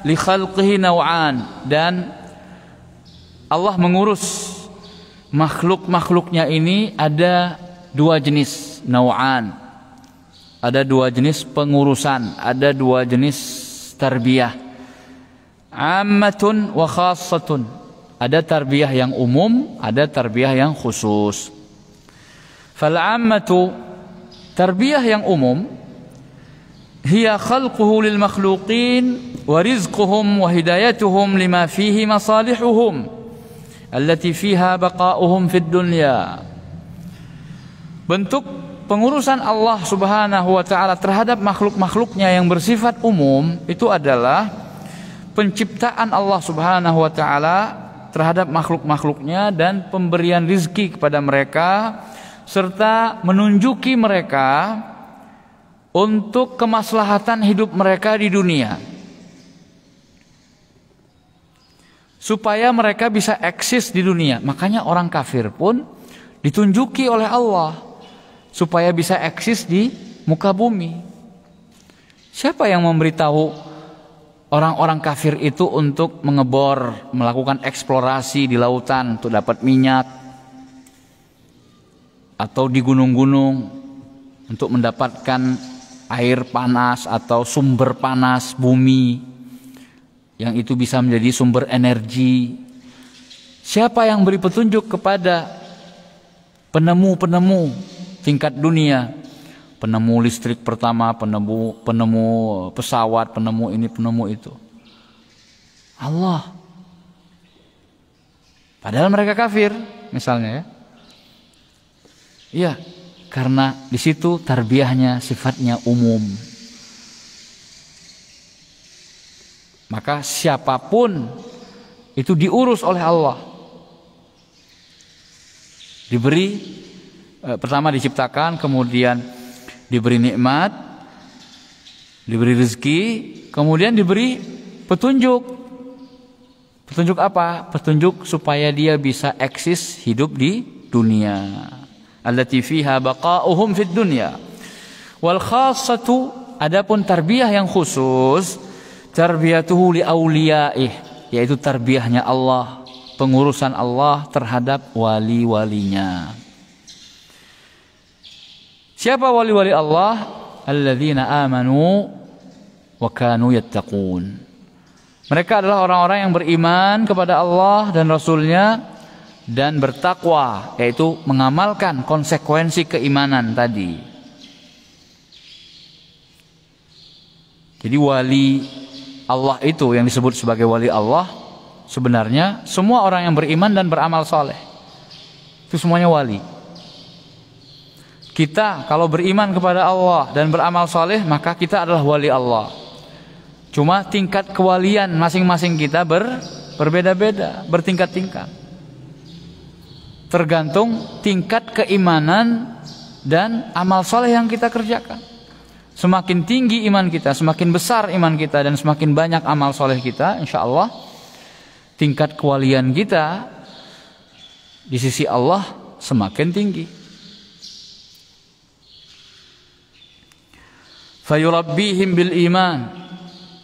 S1: li khalqihi naw'an, dan Allah mengurus makhluk-makhluknya ini ada dua jenis naw'an, ada dua jenis pengurusan, ada dua jenis tarbiyah, ammatun wa khassatun. Ada tarbiyah yang umum, ada tarbiyah yang khusus. Fal ammatu, tarbiyah yang umum, hiya khalquhu lil makhluqin wa rizquhum wa hidayatuhum lima fihi masalihuhum allati fiha baqa'uhum fid dunya. Bentuk pengurusan Allah Subhanahu wa taala terhadap makhluk-makhluknya yang bersifat umum itu adalah penciptaan Allah Subhanahu wa taala terhadap makhluk-makhluknya dan pemberian rizki kepada mereka, serta menunjuki mereka untuk kemaslahatan hidup mereka di dunia, supaya mereka bisa eksis di dunia. Makanya orang kafir pun ditunjuki oleh Allah supaya bisa eksis di muka bumi. Siapa yang memberitahu orang-orang kafir itu untuk mengebor, melakukan eksplorasi di lautan untuk dapat minyak, atau di gunung-gunung untuk mendapatkan air panas atau sumber panas bumi yang itu bisa menjadi sumber energi? Siapa yang beri petunjuk kepada penemu-penemu tingkat dunia, penemu listrik pertama, penemu pesawat, penemu ini, penemu itu? Allah. Padahal mereka kafir misalnya ya. Iya, karena di situ tarbiyahnya sifatnya umum. Maka siapapun itu diurus oleh Allah. Diberi pertama diciptakan, kemudian diberi nikmat, diberi rezeki, kemudian diberi petunjuk. Petunjuk apa? Petunjuk supaya dia bisa eksis hidup di dunia. Allati fiha baqa'uhum fid dunya. Wal khassatu, adapun tarbiyah yang khusus, tarbiyatuhu li auliyaih, yaitu tarbiyahnya Allah, pengurusan Allah terhadap wali-walinya. Siapa wali-wali Allah? Alladzina amanu wa kanu yattaqun. Mereka adalah orang-orang yang beriman kepada Allah dan Rasulnya dan bertakwa, yaitu mengamalkan konsekuensi keimanan tadi. Jadi wali Allah itu yang disebut sebagai wali Allah, sebenarnya semua orang yang beriman dan beramal soleh, itu semuanya wali. Kita kalau beriman kepada Allah dan beramal soleh, maka kita adalah wali Allah. Cuma tingkat kewalian masing-masing kita berbeda-beda, bertingkat-tingkat. Tergantung tingkat keimanan dan amal soleh yang kita kerjakan. Semakin tinggi iman kita, semakin besar iman kita, dan semakin banyak amal soleh kita, insya Allah tingkat kewalian kita di sisi Allah semakin tinggi. Fayurabbihim bil iman,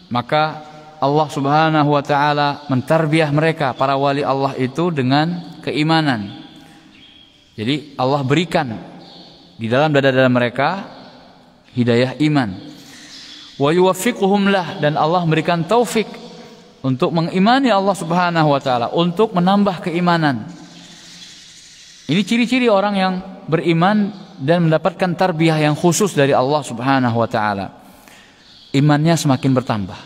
S1: maka Allah subhanahu wa ta'ala mentarbiyah mereka, para wali Allah itu, dengan keimanan. Jadi Allah berikan di dalam dada-dada mereka hidayah iman. Wa yuwaffiquhum lah, dan Allah memberikan taufik untuk mengimani Allah subhanahu wa ta'ala, untuk menambah keimanan. Ini ciri-ciri orang yang beriman dan mendapatkan tarbiyah yang khusus dari Allah subhanahu wa ta'ala. Imannya semakin bertambah.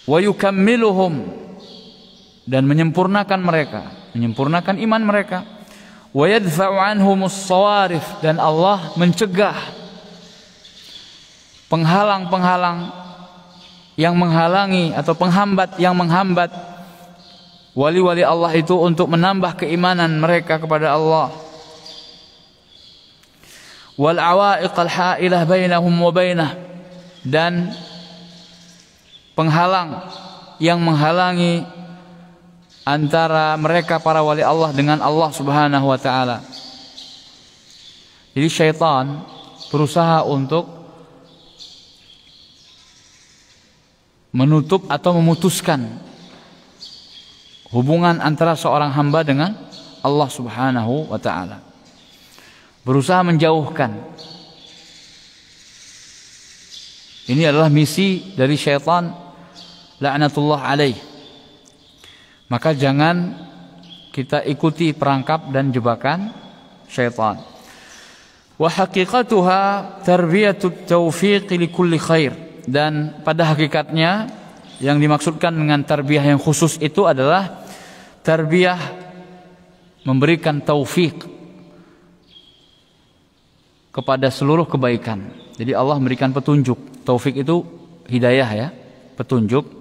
S1: Wa yukammiluhum, dan menyempurnakan mereka, menyempurnakan iman mereka. Wa yadfa'u anhumus sawarif, dan Allah mencegah penghalang-penghalang yang menghalangi atau penghambat yang menghambat wali-wali Allah itu untuk menambah keimanan mereka kepada Allah. Wal awaiqal ha'ilah bainahum wa bainah, dan penghalang yang menghalangi antara mereka para wali Allah dengan Allah subhanahu wa ta'ala. Jadi syaitan berusaha untuk menutup atau memutuskan hubungan antara seorang hamba dengan Allah subhanahu wa ta'ala, berusaha menjauhkan. Ini adalah misi dari syaitan, la'natullah alaih. Maka jangan kita ikuti perangkap dan jebakan syaitan. Wa haqiqatuha tarbiyatut taufiq li kulli khair, dan pada hakikatnya yang dimaksudkan dengan tarbiyah yang khusus itu adalah tarbiyah memberikan taufik kepada seluruh kebaikan. Jadi Allah memberikan petunjuk. Taufik itu hidayah ya, petunjuk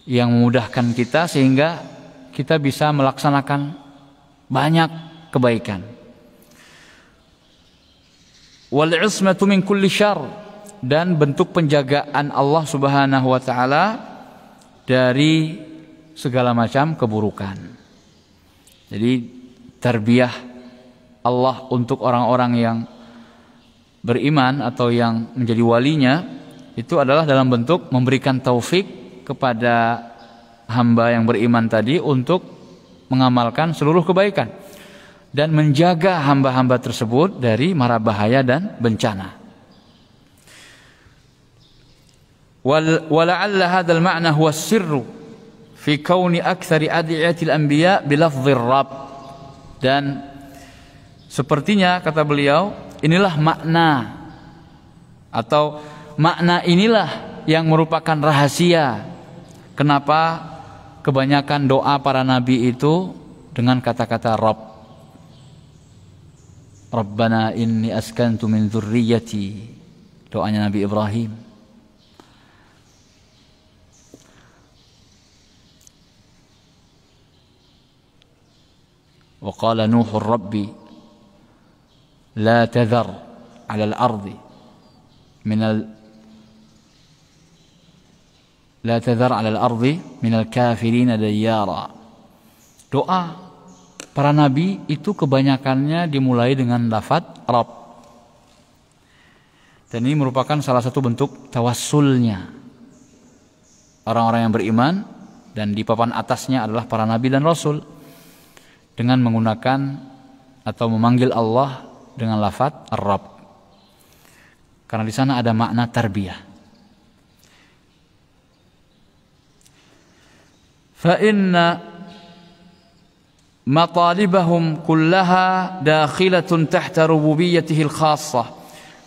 S1: yang memudahkan kita sehingga kita bisa melaksanakan banyak kebaikan. Wal ismatu min kulli syarr, dan bentuk penjagaan Allah Subhanahu wa taala dari segala macam keburukan. Jadi tarbiyah Allah untuk orang-orang yang beriman atau yang menjadi walinya itu adalah dalam bentuk memberikan taufik kepada hamba yang beriman tadi untuk mengamalkan seluruh kebaikan dan menjaga hamba-hamba tersebut dari mara bahaya dan bencana. Wala'alla hadzal ma'na huwa sirru fi kauni aktsari adiyatil anbiya bilafdhir rabb. Dan sepertinya kata beliau, inilah makna atau makna inilah yang merupakan rahasia kenapa kebanyakan doa para nabi itu dengan kata-kata Rabb. Rabbana inni askantu min dzurriyyati, doanya Nabi Ibrahim. Wa qala Nuhur Rabbi la tadhar 'ala al-ardi la tadhar 'ala al-ardi minal kafirin dayyara. Doa para nabi itu kebanyakannya dimulai dengan lafaz Rabb. Dan ini merupakan salah satu bentuk tawassulnya orang-orang yang beriman, dan di papan atasnya adalah para nabi dan rasul, dengan menggunakan atau memanggil Allah dengan lafaz Ar-Rabb. Karena di sana ada makna tarbiyah. Fa inna matalibahum kullaha dakhilatun tahta rububiyyatihi al-khassah.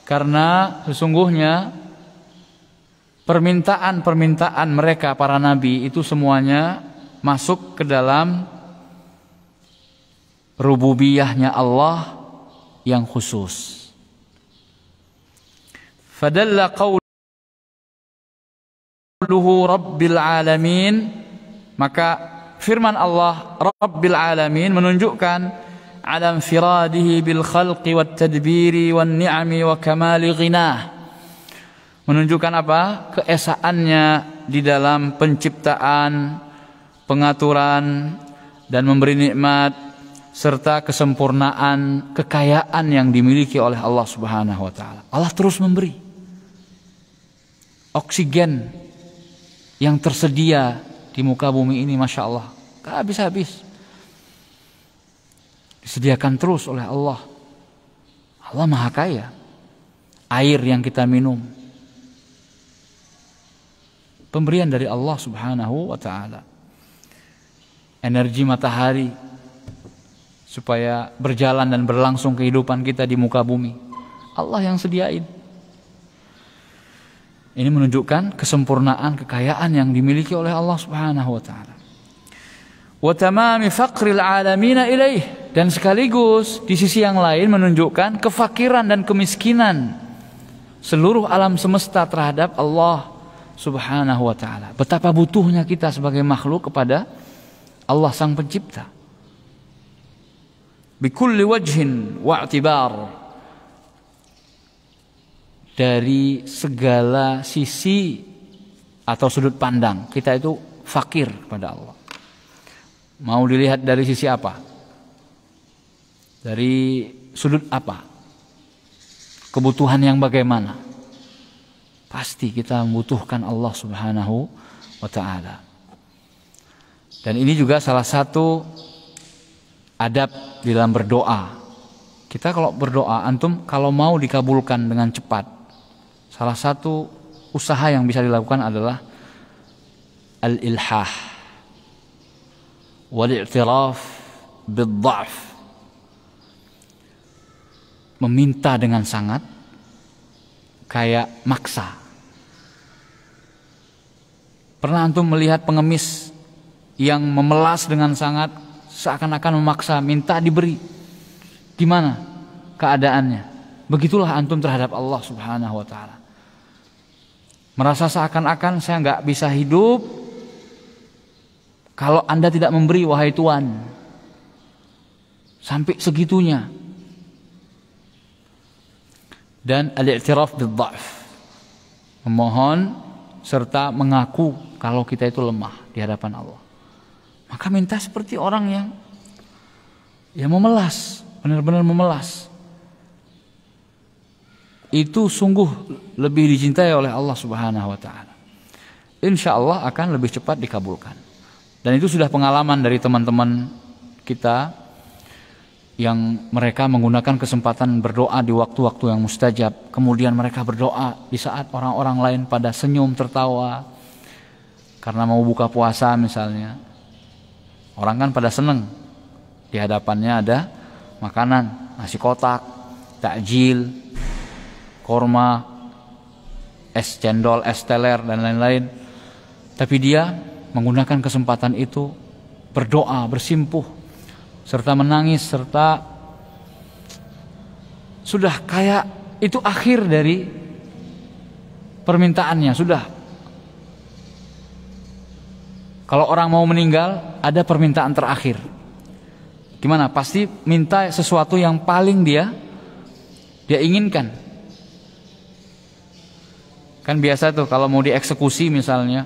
S1: Karena sesungguhnya permintaan-permintaan mereka para nabi itu semuanya masuk ke dalam rububiyahnya Allah yang khusus. Fadalla qawluhu Rabbil Alamin, maka firman Allah Rabbil Alamin menunjukkan ala infiradihi bil khalqi wat tadbiri wan ni'ami wa kamali ghinah. Menunjukkan apa? Keesaannya di dalam penciptaan, pengaturan dan memberi nikmat, serta kesempurnaan kekayaan yang dimiliki oleh Allah Subhanahu wa taala. Allah terus memberi oksigen yang tersedia di muka bumi ini, Masya Allah, gak habis-habis, disediakan terus oleh Allah. Allah Maha Kaya. Air yang kita minum, pemberian dari Allah Subhanahu wa taala. Energi matahari supaya berjalan dan berlangsung kehidupan kita di muka bumi, Allah yang sediain. Ini menunjukkan kesempurnaan kekayaan yang dimiliki oleh Allah Subhanahu wa taala. Wa tamami faqril alamin ilaih, dan sekaligus di sisi yang lain menunjukkan kefakiran dan kemiskinan seluruh alam semesta terhadap Allah Subhanahu wa taala. Betapa butuhnya kita sebagai makhluk kepada Allah Sang Pencipta. Bikulli wajhin wa'tibar, dari segala sisi atau sudut pandang kita itu fakir kepada Allah. Mau dilihat dari sisi apa? Dari sudut apa? Kebutuhan yang bagaimana? Pasti kita membutuhkan Allah Subhanahu wa ta'ala. Dan ini juga salah satu adab di dalam berdoa. Kita kalau berdoa, antum kalau mau dikabulkan dengan cepat, salah satu usaha yang bisa dilakukan adalah al-ilhah wal-i'tiraf bid-dha'f. Meminta dengan sangat, kayak maksa. Pernah antum melihat pengemis yang memelas dengan sangat, seakan-akan memaksa, minta diberi? Gimana keadaannya? Begitulah antum terhadap Allah Subhanahu wa ta'ala. Merasa seakan-akan saya nggak bisa hidup kalau Anda tidak memberi, wahai Tuhan. Sampai segitunya. Dan al-i'tiraf bid-dha'f, memohon serta mengaku kalau kita itu lemah di hadapan Allah. Maka minta seperti orang yang memelas, benar-benar memelas. Itu sungguh lebih dicintai oleh Allah Subhanahu wa taala. Insya Allah akan lebih cepat dikabulkan. Dan itu sudah pengalaman dari teman-teman kita yang mereka menggunakan kesempatan berdoa di waktu-waktu yang mustajab. Kemudian mereka berdoa di saat orang-orang lain pada senyum tertawa karena mau buka puasa misalnya. Orang kan pada seneng, di hadapannya ada makanan, nasi kotak, takjil, korma, es cendol, es teler dan lain-lain. Tapi dia menggunakan kesempatan itu berdoa, bersimpuh, serta menangis, serta sudah kayak itu akhir dari permintaannya. Sudah, kalau orang mau meninggal ada permintaan terakhir. Gimana? Pasti minta sesuatu yang paling dia inginkan. Kan biasa tuh kalau mau dieksekusi misalnya,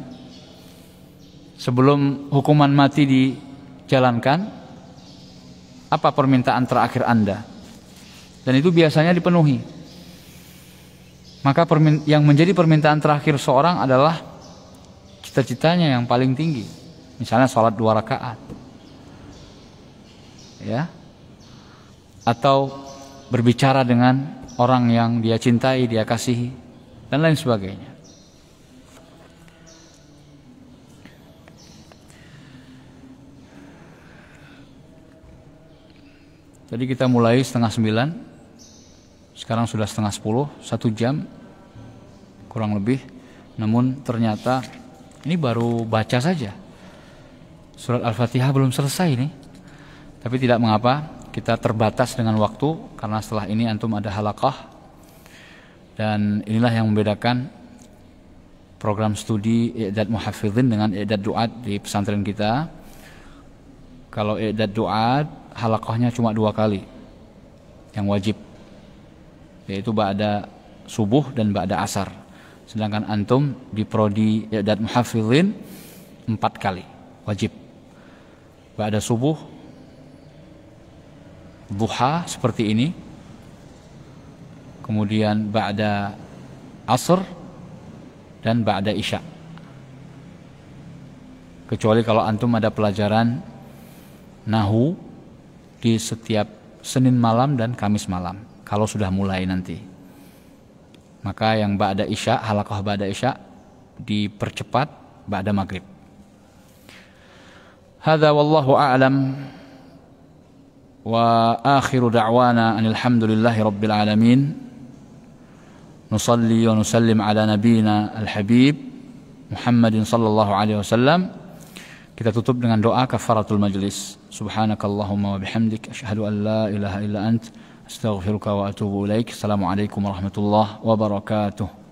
S1: sebelum hukuman mati dijalankan, apa permintaan terakhir Anda? Dan itu biasanya dipenuhi. Maka yang menjadi permintaan terakhir seorang adalah cita-citanya yang paling tinggi. Misalnya sholat 2 rakaat. Ya. Atau berbicara dengan orang yang dia cintai, dia kasihi, dan lain sebagainya. Tadi kita mulai 8:30, sekarang sudah 8:30, 1 jam kurang lebih. Namun ternyata ini baru baca saja. Surat Al-Fatihah belum selesai nih. Tapi tidak mengapa, kita terbatas dengan waktu karena setelah ini antum ada halaqah. Dan inilah yang membedakan program studi i'dad muhafizin dengan i'dad du'at di pesantren kita. Kalau i'dad du'at, halaqahnya cuma 2 kali yang wajib, yaitu ba'da subuh dan ba'da asar. Sedangkan antum di prodi i'dad muhafizin 4 kali wajib. Ba'da subuh, duha seperti ini, kemudian ba'da asr, dan ba'da isya. Kecuali kalau antum ada pelajaran nahu di setiap Senin malam dan Kamis malam, kalau sudah mulai nanti, maka yang ba'da isya, halaqah ba'da isya dipercepat ba'da maghrib. Hadza wallahu a'lam. Wa akhiru da'wana anil hamdulillahi rabbil alamin. Nusalli wa nusallim ala nabiyina al-habib Muhammadin sallallahu alaihi wasallam. Kita tutup dengan doa kafaratul majlis. Subhanakallahumma wa bihamdik asyhadu an la ilaha illa ant astaghfiruka wa atubu ilaik. Assalamualaikum warahmatullahi wabarakatuh.